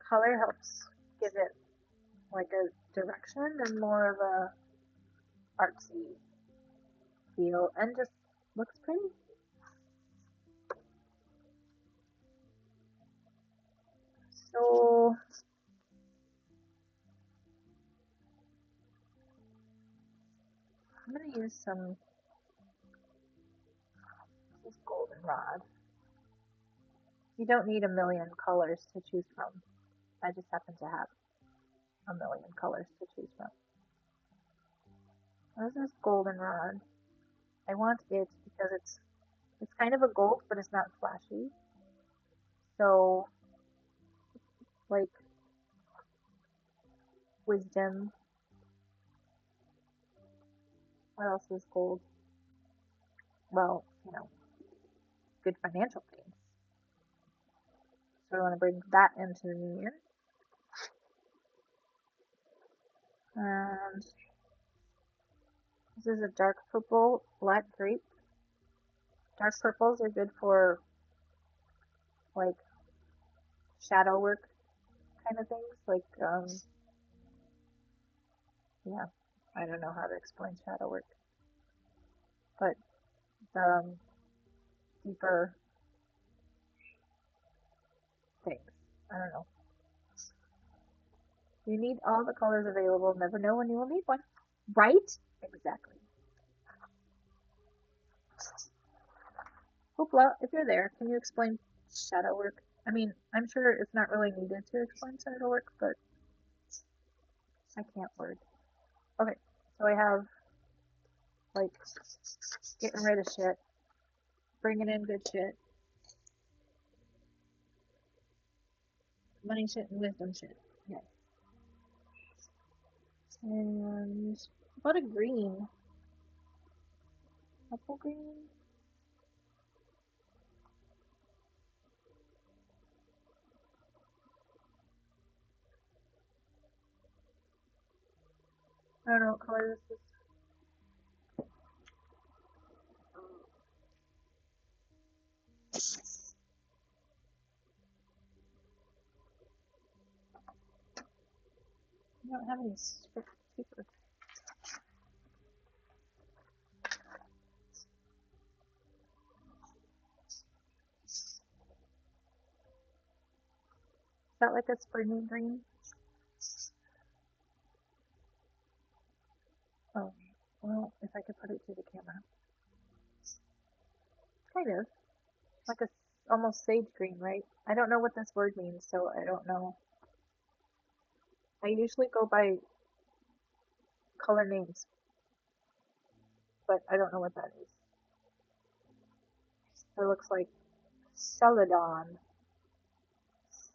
Color helps give it like a direction and more of a artsy feel and just looks pretty. So I'm gonna use this goldenrod. You don't need a million colors to choose from. I just happen to have a million colors to choose from. This is goldenrod. I want it because it's kind of a gold, but it's not flashy. So like wisdom. What else is gold? Well, good financial things. So I want to bring that into the new year. And this is a dark purple black grape. Dark purples are good for like shadow work kind of things. Like yeah, I don't know how to explain shadow work, but deeper things. I don't know. You need all the colors available. Never know when you will need one. Right? Exactly. Hoopla, if you're there, can you explain shadow work? I mean, I'm sure it's not really needed to explain shadow work, but I can't word. Okay, so I have like getting rid of shit, bringing in good shit, money shit, and wisdom shit. Yes. And what a green? Apple green? I don't know what color this is. I don't have any paper. Is that like a springy green? Oh, well, if I could put it to the camera. Kind of. Like a almost sage green, right? I don't know what this word means, so I don't know. I usually go by color names, but I don't know what that is. It looks like celadon.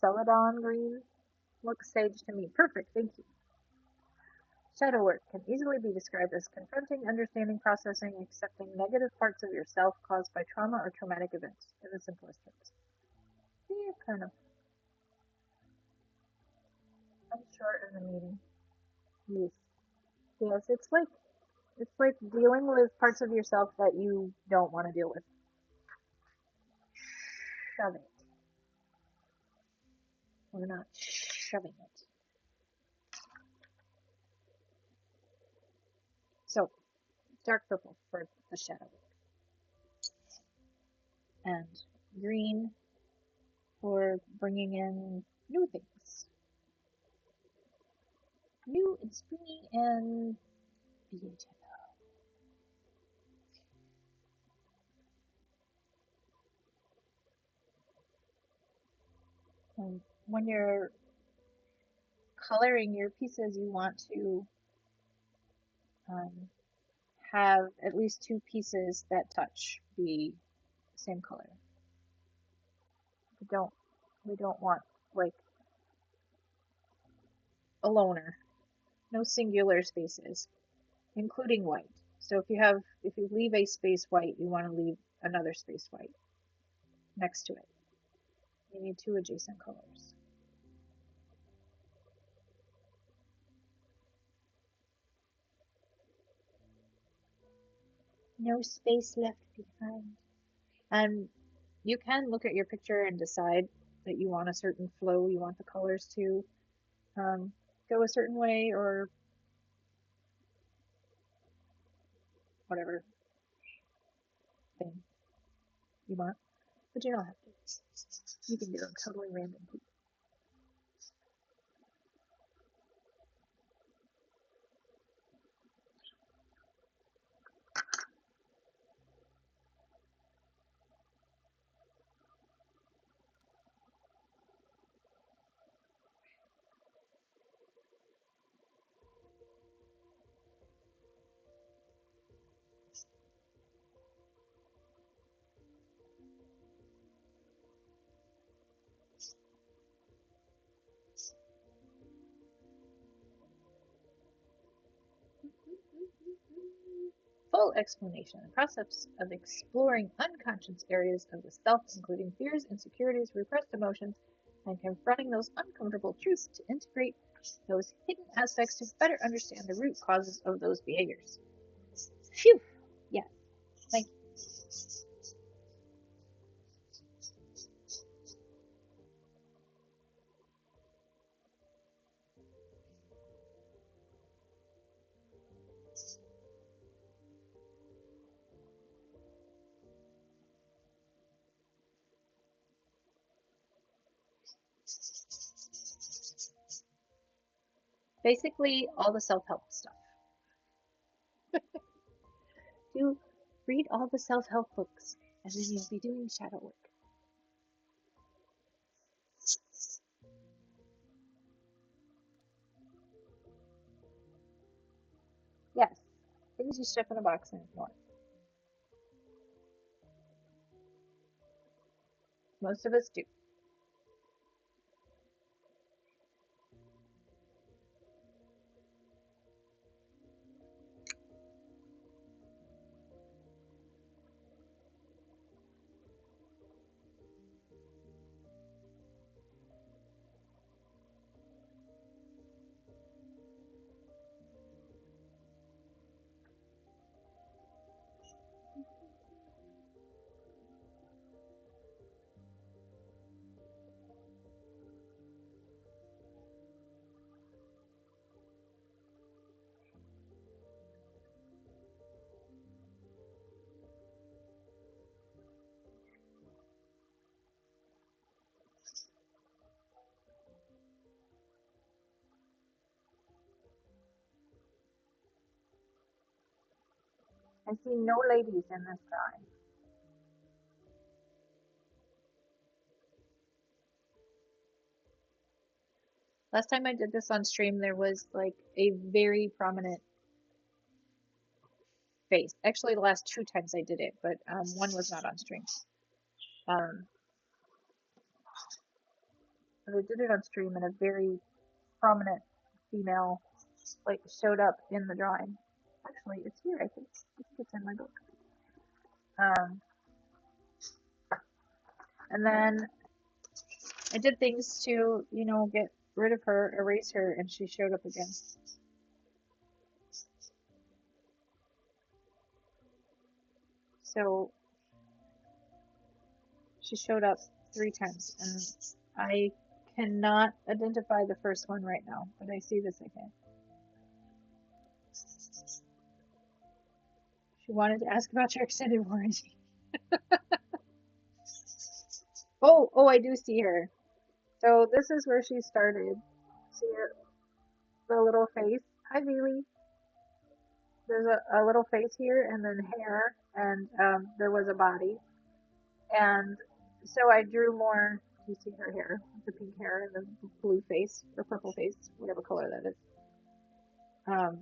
Celadon green? Looks sage to me. Perfect, thank you. Shadow work can easily be described as confronting, understanding, processing, accepting negative parts of yourself caused by trauma or traumatic events, in the simplest terms. Yeah, kind of. I'm short in the meeting. Yes. Yes, it's like dealing with parts of yourself that you don't want to deal with. Shove it. We're not shoving it. So, dark purple for the shadow, and green for bringing in new things. New and springy and beautiful. And when you're coloring your pieces, you want to um, have at least two pieces that touch the same color. We don't we don't want like a loner, no singular spaces, including white. So if you leave a space white, you want to leave another space white next to it. You need two adjacent colors. No space left behind. And you can look at your picture and decide that you want a certain flow, you want the colors to go a certain way or whatever thing you want, but you don't have to. You can do them totally random too. Full explanation. The process of exploring unconscious areas of the self, including fears, insecurities, repressed emotions, and confronting those uncomfortable truths to integrate those hidden aspects to better understand the root causes of those behaviors. Phew! Yeah, thank you. Basically, all the self-help stuff. Do read all the self-help books, and then you'll be doing shadow work. Yes, things you ship in a box and ignore. Most of us do. I see no ladies in this drawing. Last time I did this on stream, there was like a very prominent face. Actually, the last two times I did it, but one was not on stream. Um, but I did it on stream, and a very prominent female like showed up in the drawing. Actually, it's here. I think it's in my book. Um, and then I did things to, get rid of her, erase her, and she showed up again. So she showed up 3 times, and I cannot identify the first one right now, but I see the second. She wanted to ask about your extended warranty. Oh, I do see her. So this is where she started. See the little face. Hi, Veely. There's a little face here, and then hair, and there was a body. And so I drew more. You see her hair, the pink hair, and the blue face, or purple face, whatever color that is. Um,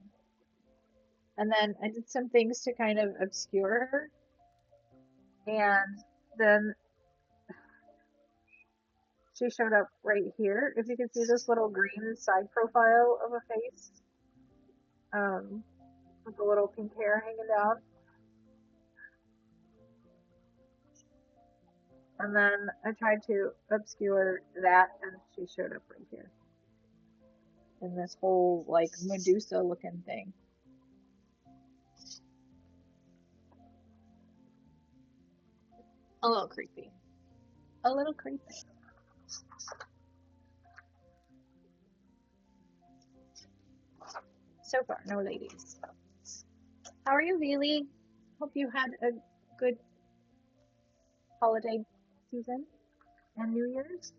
and then I did some things to kind of obscure her. And then she showed up right here. If you can see this little green side profile of a face, with a little pink hair hanging down. And then I tried to obscure that, and she showed up right here in this whole like Medusa looking thing. A little creepy. A little creepy. So far, no ladies. How are you, Veely? Hope you had a good holiday season and New Year's.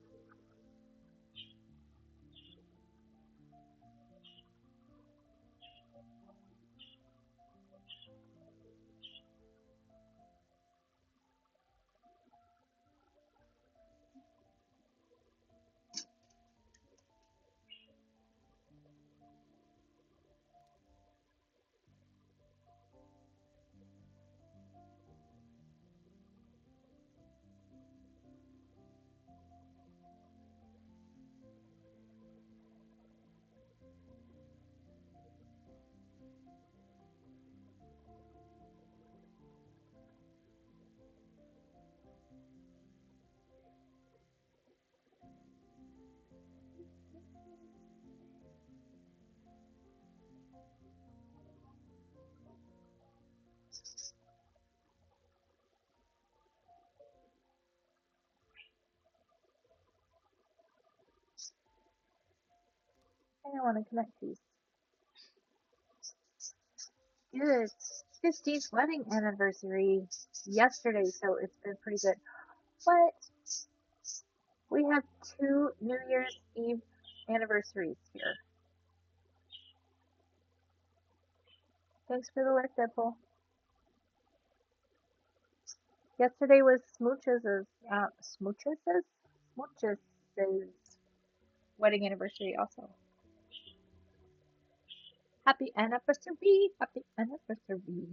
I want to connect these. Good. 15th wedding anniversary yesterday, so it's been pretty good. But we have 2 New Year's Eve anniversaries here. Thanks for the like, Deadpool. Yesterday was Smooch's wedding anniversary also. Happy anniversary! Happy anniversary!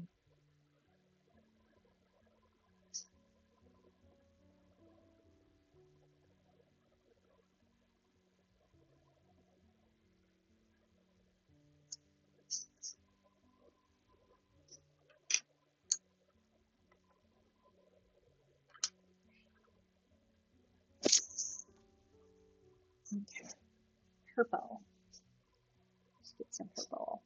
Okay. Purple. Let's get some purple.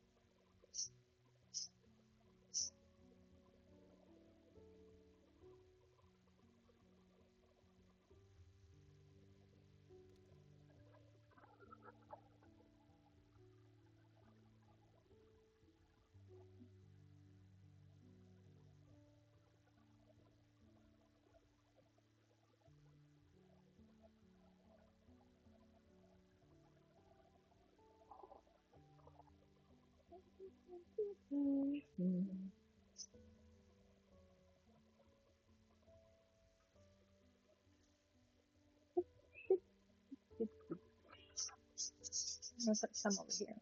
I'm gonna put some over here.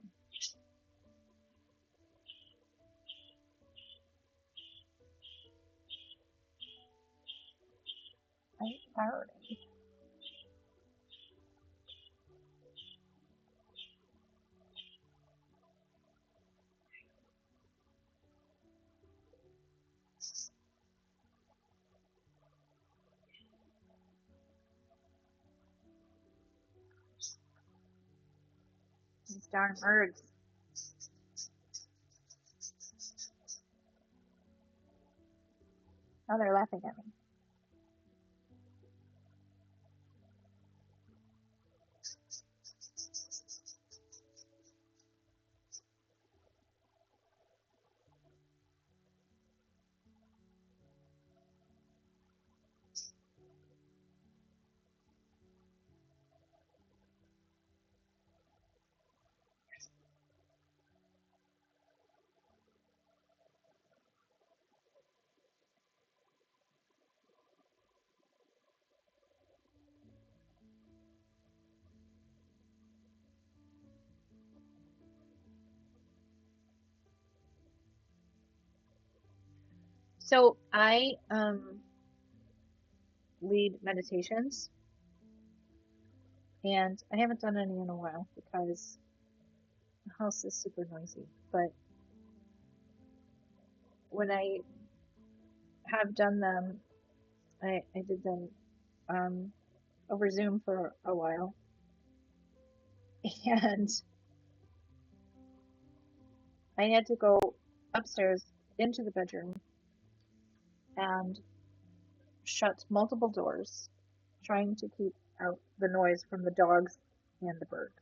Priority. These darn birds. Now they're laughing at me. So I lead meditations, and I haven't done any in a while because the house is super noisy. But when I have done them, I did them over Zoom for a while, and I had to go upstairs into the bedroom and shut multiple doors, trying to keep out the noise from the dogs and the birds.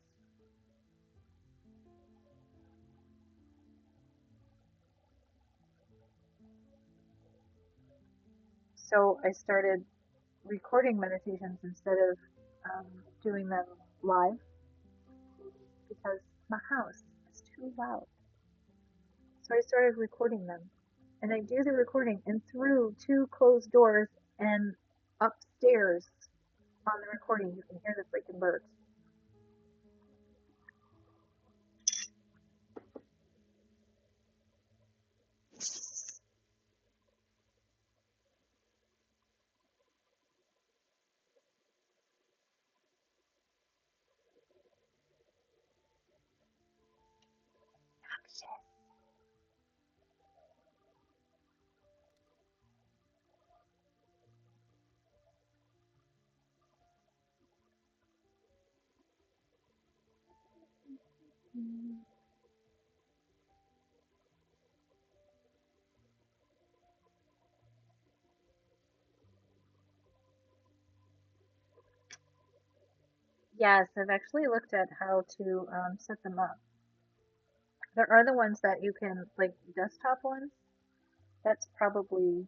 So I started recording meditations instead of doing them live because my house is too loud. So I started recording them. And I do the recording and through 2 closed doors and upstairs on the recording you can hear the freaking birds. Yes, I've actually looked at how to set them up. There are the ones that you can, like desktop ones. That's probably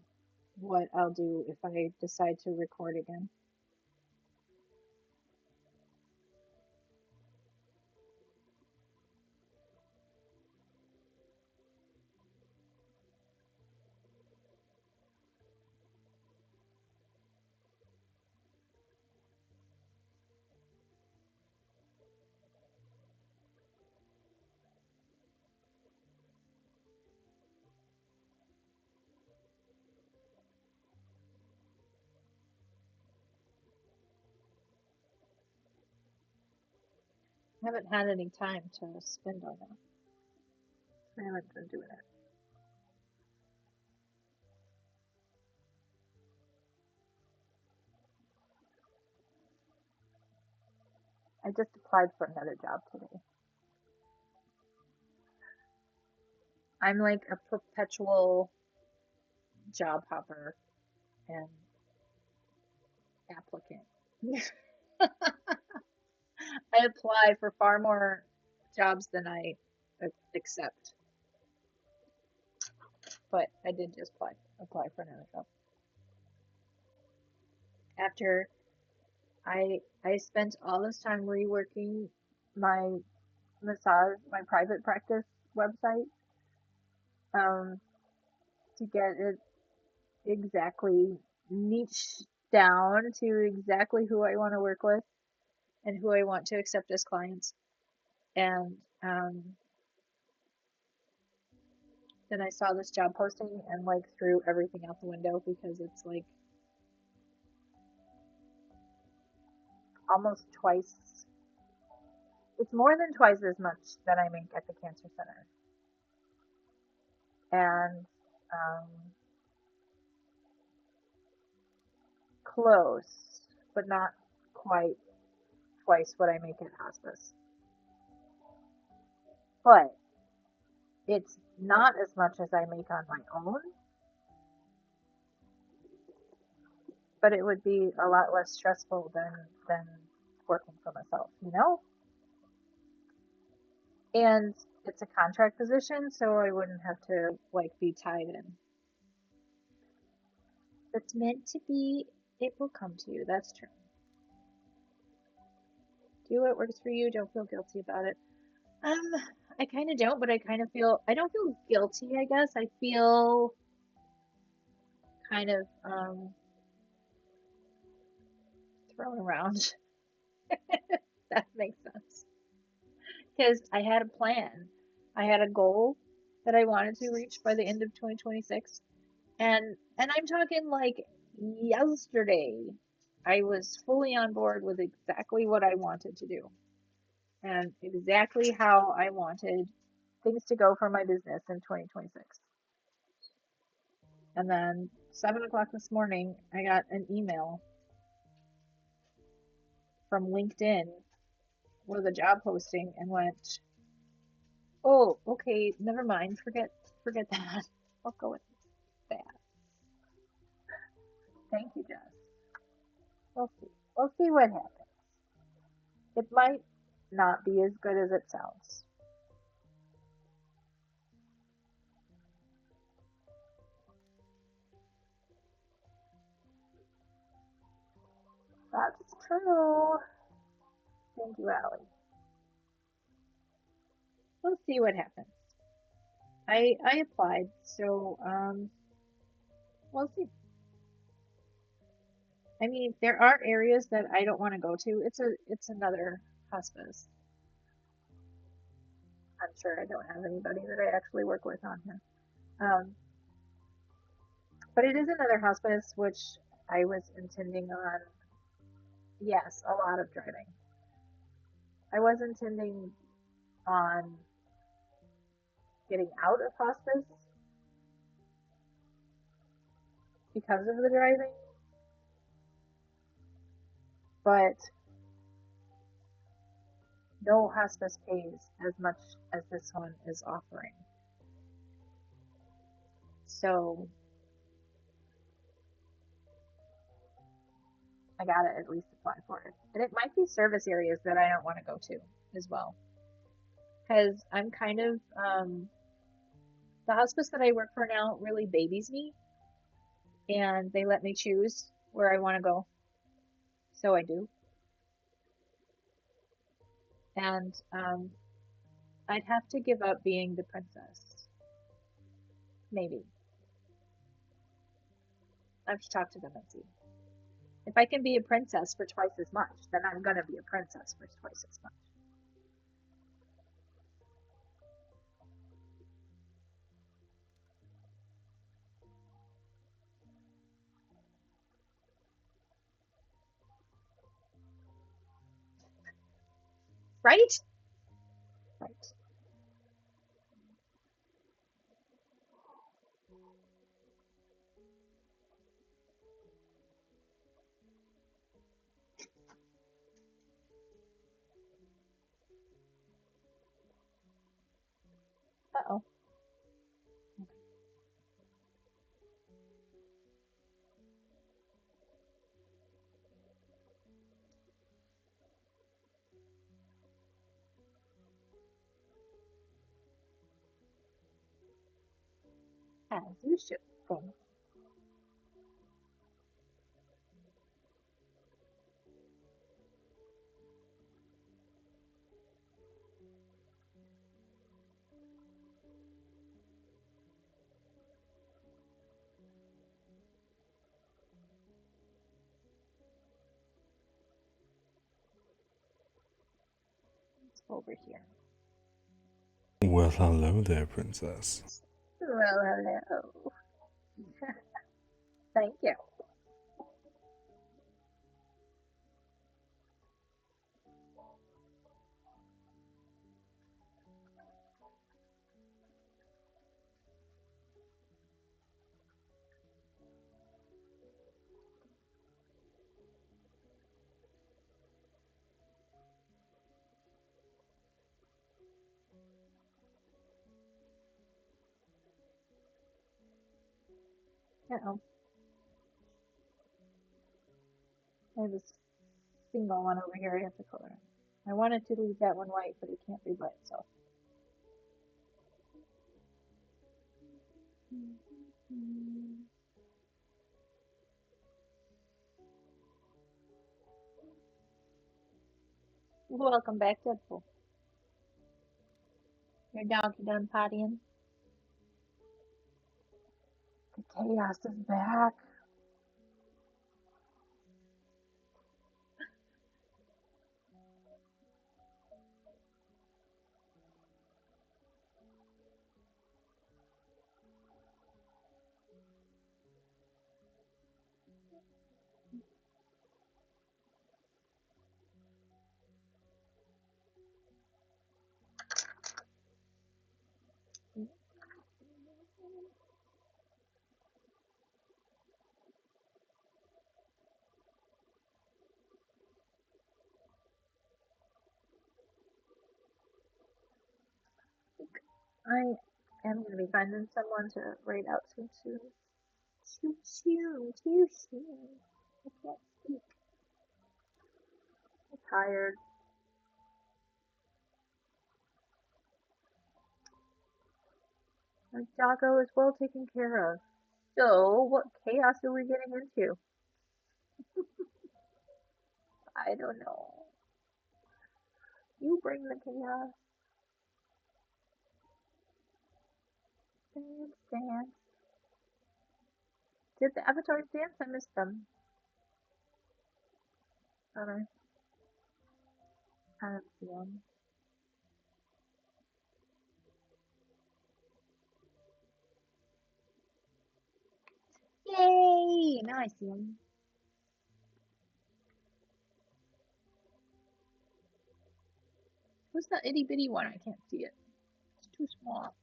what I'll do if I decide to record again. I haven't had any time to spend on them. I haven't been doing it. I just applied for another job today. I'm like a perpetual job hopper and applicant. I apply for far more jobs than I accept, but I did just apply for another job. After I spent all this time reworking my my private practice website, um, to get it exactly niche down to exactly who I want to work with and who I want to accept as clients. And then I saw this job posting and like threw everything out the window because it's like almost twice, it's more than twice as much that I make at the cancer center. And um, close, but not quite twice what I make at hospice. But it's not as much as I make on my own, but it would be a lot less stressful than working for myself, you know? And it's a contract position, so I wouldn't have to like be tied in. If it's meant to be, it will come to you. That's true. Do what works for you. Don't feel guilty about it. Um, I kind of don't, but I kind of feel, I don't feel guilty, I guess. I feel kind of thrown around. That makes sense. Because I had a plan. I had a goal that I wanted to reach by the end of 2026. And I'm talking like yesterday. I was fully on board with exactly what I wanted to do and exactly how I wanted things to go for my business in 2026. And then 7 o'clock this morning, I got an email from LinkedIn with a job posting and went, "Oh, okay, never mind. Forget that. I'll go with that. Thank you, Jess. We'll see. We'll see what happens. It might not be as good as it sounds." That's true. Thank you, Allie. We'll see what happens. I applied, so we'll see. I mean, there are areas that I don't want to go to. It's another hospice. I'm sure I don't have anybody that I actually work with on here. Um, but it is another hospice, which I was intending on. Yes, a lot of driving. I was intending on getting out of hospice because of the driving, but no hospice pays as much as this one is offering. So I gotta at least apply for it. And it might be service areas that I don't want to go to as well. Because I'm kind of, the hospice that I work for now really babies me and they let me choose where I want to go. So I do. And I'd have to give up being the princess. Maybe. I have to talk to them and see. If I can be a princess for twice as much, then I'm gonna be a princess for twice as much. Right? Right. Uh-oh. As you should think. It's over here. Well, hello there, princess. Well, hello. Thank you. Uh-oh. I have a single one over here I have to color in. I wanted to leave that one white, but it can't be by itself. Welcome back, Deadpool. Your dog done pottying. The chaos is back. I am going to be finding someone to write out too soon. Too soon. Too soon. I can't speak. I'm tired. My doggo is well taken care of. So, what chaos are we getting into? I don't know. You bring the chaos. Dance, dance. Did the avatars dance? I missed them. Bummer. I don't see them. Yay! Now I see them. Who's the itty bitty one? I can't see it. It's too small.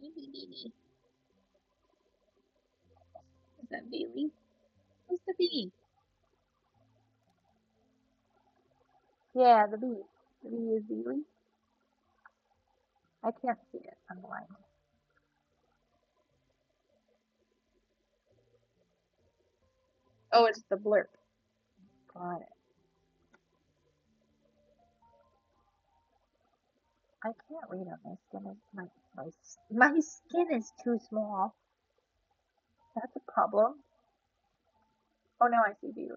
Itty bitty. Is that Bailey? Who's the bee? Yeah, the bee. The bee is Bailey. I can't see it. I'm blind. Oh, it's the blurb. Got it. I can't read on my skin. My skin is too small. That's a problem. Oh, now I see beauty.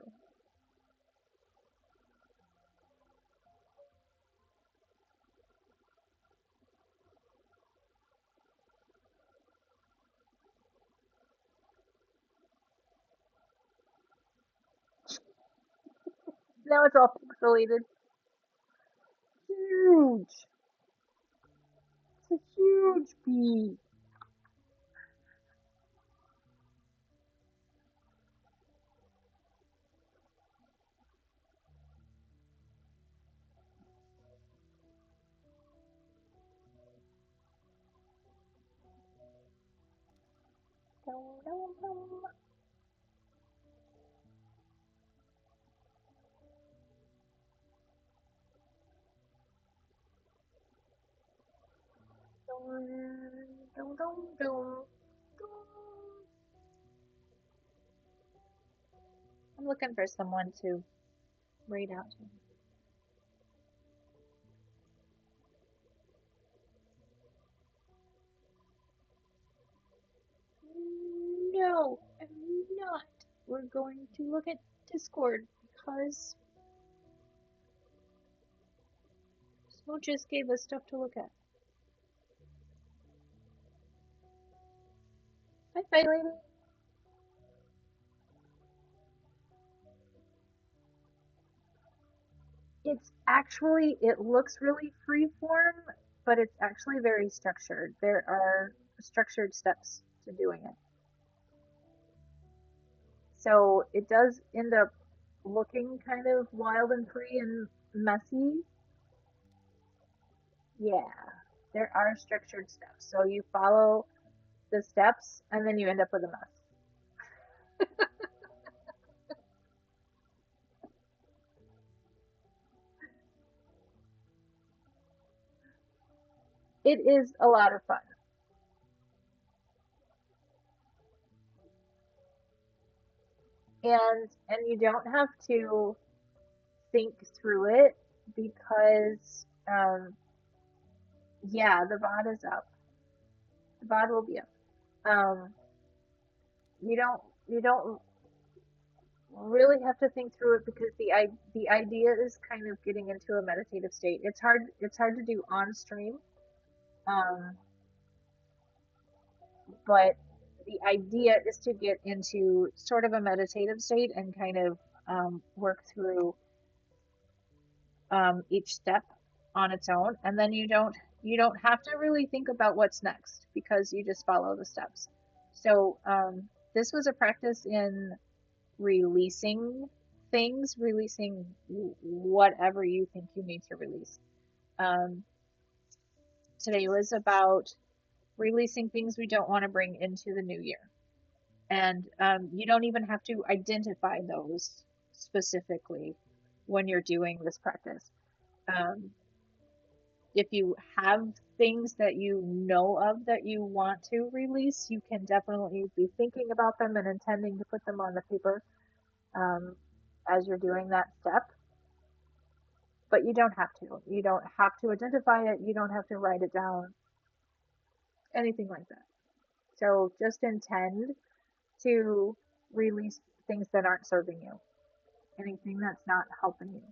Now it's all pixelated. Huge. It's a huge bee. Dum, dum, dum. Dum, dum, dum, dum. I'm looking for someone to read out to. No, I'm not. We're going to look at Discord because Smo just gave us stuff to look at. Hi, Bye Lady. It's actually, it looks really freeform, but it's actually very structured. There are structured steps to doing it. So it does end up looking kind of wild and free and messy. Yeah, there are structured steps. So you follow the steps and then you end up with a mess. It is a lot of fun. And you don't have to think through it because yeah, the VOD is up. The VOD will be up. Um, you don't really have to think through it because the idea is kind of getting into a meditative state. It's hard to do on stream, um, but the idea is to get into sort of a meditative state and kind of work through each step on its own, and then you don't have to really think about what's next because you just follow the steps. So this was a practice in releasing things, releasing whatever you think you need to release. Um, Today was about releasing things we don't want to bring into the new year. And you don't even have to identify those specifically when you're doing this practice. Um, if you have things that you know of that you want to release, you can definitely be thinking about them and intending to put them on the paper um, as you're doing that step. But you don't have to. You don't have to identify it. You don't have to write it down, anything like that. So just intend to release things that aren't serving you, anything that's not helping you.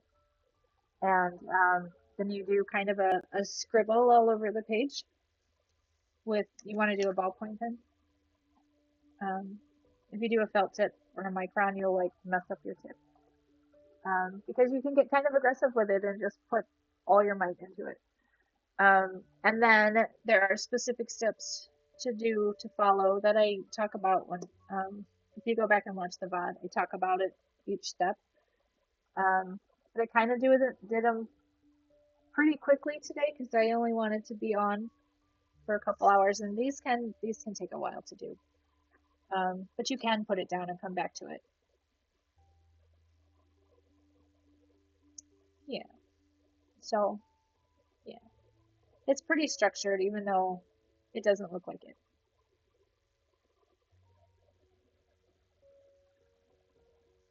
And then you do kind of a scribble all over the page with, you want to do a ballpoint pen. If you do a felt tip or a micron, you'll like mess up your tip. Because you can get kind of aggressive with it and just put all your might into it. And then there are specific steps to do to follow that I talk about when if you go back and watch the VOD, I talk about it each step. But I kind of did them pretty quickly today because I only wanted to be on for a couple hours, and these can take a while to do. But you can put it down and come back to it. Yeah. So yeah, it's pretty structured, even though it doesn't look like it.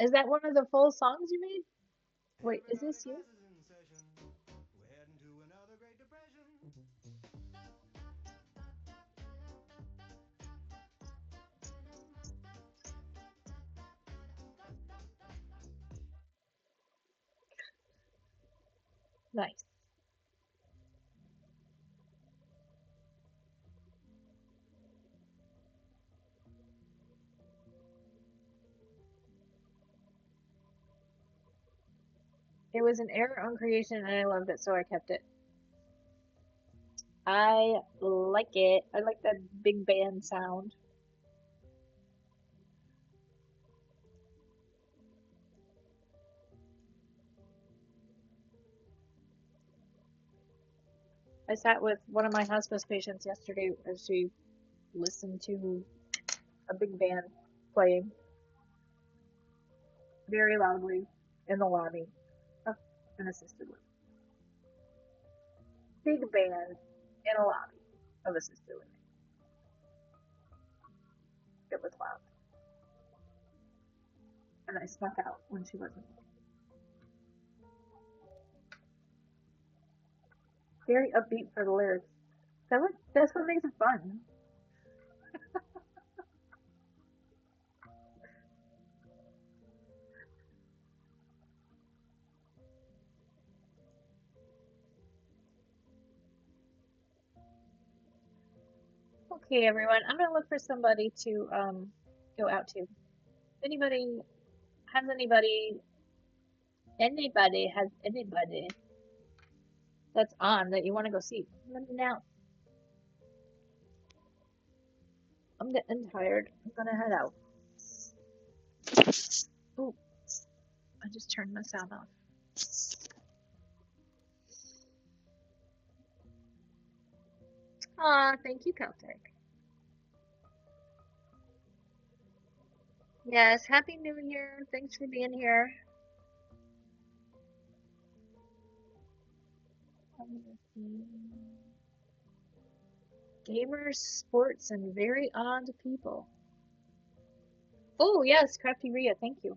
Is that one of the full songs you made? Wait, is Everybody, this you? classes in session. We're heading to another Great Depression. Nice. It was an error on creation and I loved it, so I kept it. I like it. I like that big band sound. I sat with one of my hospice patients yesterday as she listened to a big band playing very loudly in the lobby of an assisted living. Big band in a lobby of assisted living. It was loud. And I snuck out when she wasn't. Very upbeat for the lyrics. That's what makes it fun. Okay, everyone, I'm gonna look for somebody to go out to. Anybody has anybody that's on that you want to go see? Let me know. I'm getting tired. I'm gonna head out. Oh, I just turned my sound off. Aw, thank you, Celtic. Yes, Happy New Year. Thanks for being here. Gamers, sports, and very odd people. Oh, yes, Crafty Rhea, thank you.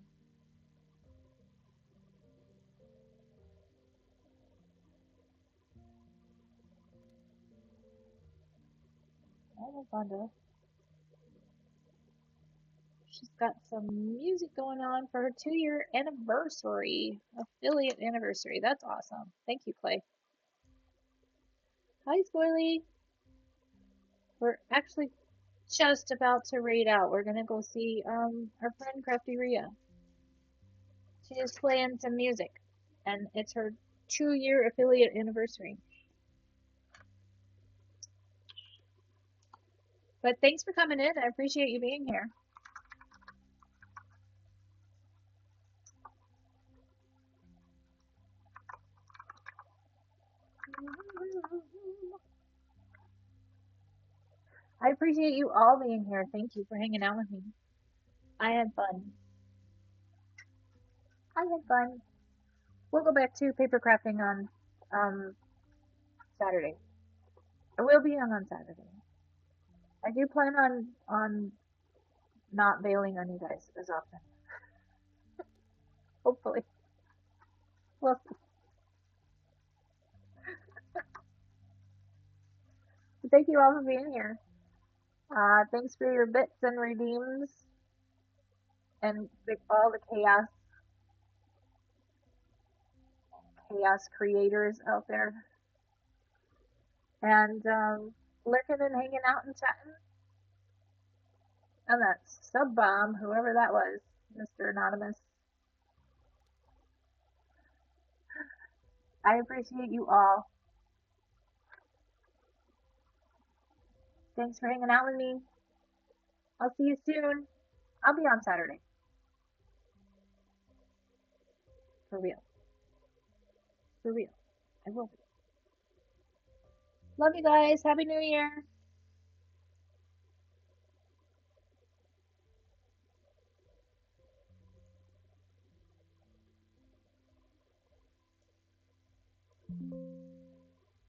Oh, Vonda. She's got some music going on for her 2-year anniversary, affiliate anniversary. That's awesome. Thank you, Clay. Hi, Spoily. We're actually just about to raid out. We're gonna go see our friend Crafty Rhea. She is playing some music, and it's her 2-year affiliate anniversary. But thanks for coming in. I appreciate you being here. I appreciate you all being here. Thank you for hanging out with me. I had fun. I had fun. We'll go back to paper crafting on Saturday. I will be on Saturday. I do plan on not bailing on you guys as often. Hopefully. Well, thank you all for being here. Thanks for your bits and redeems and all the chaos creators out there. And lurking and hanging out and chatting. And that sub bomb, whoever that was, Mr. Anonymous. I appreciate you all. Thanks for hanging out with me. I'll see you soon. I'll be on Saturday. For real. For real. I will be. Love you guys. Happy New Year.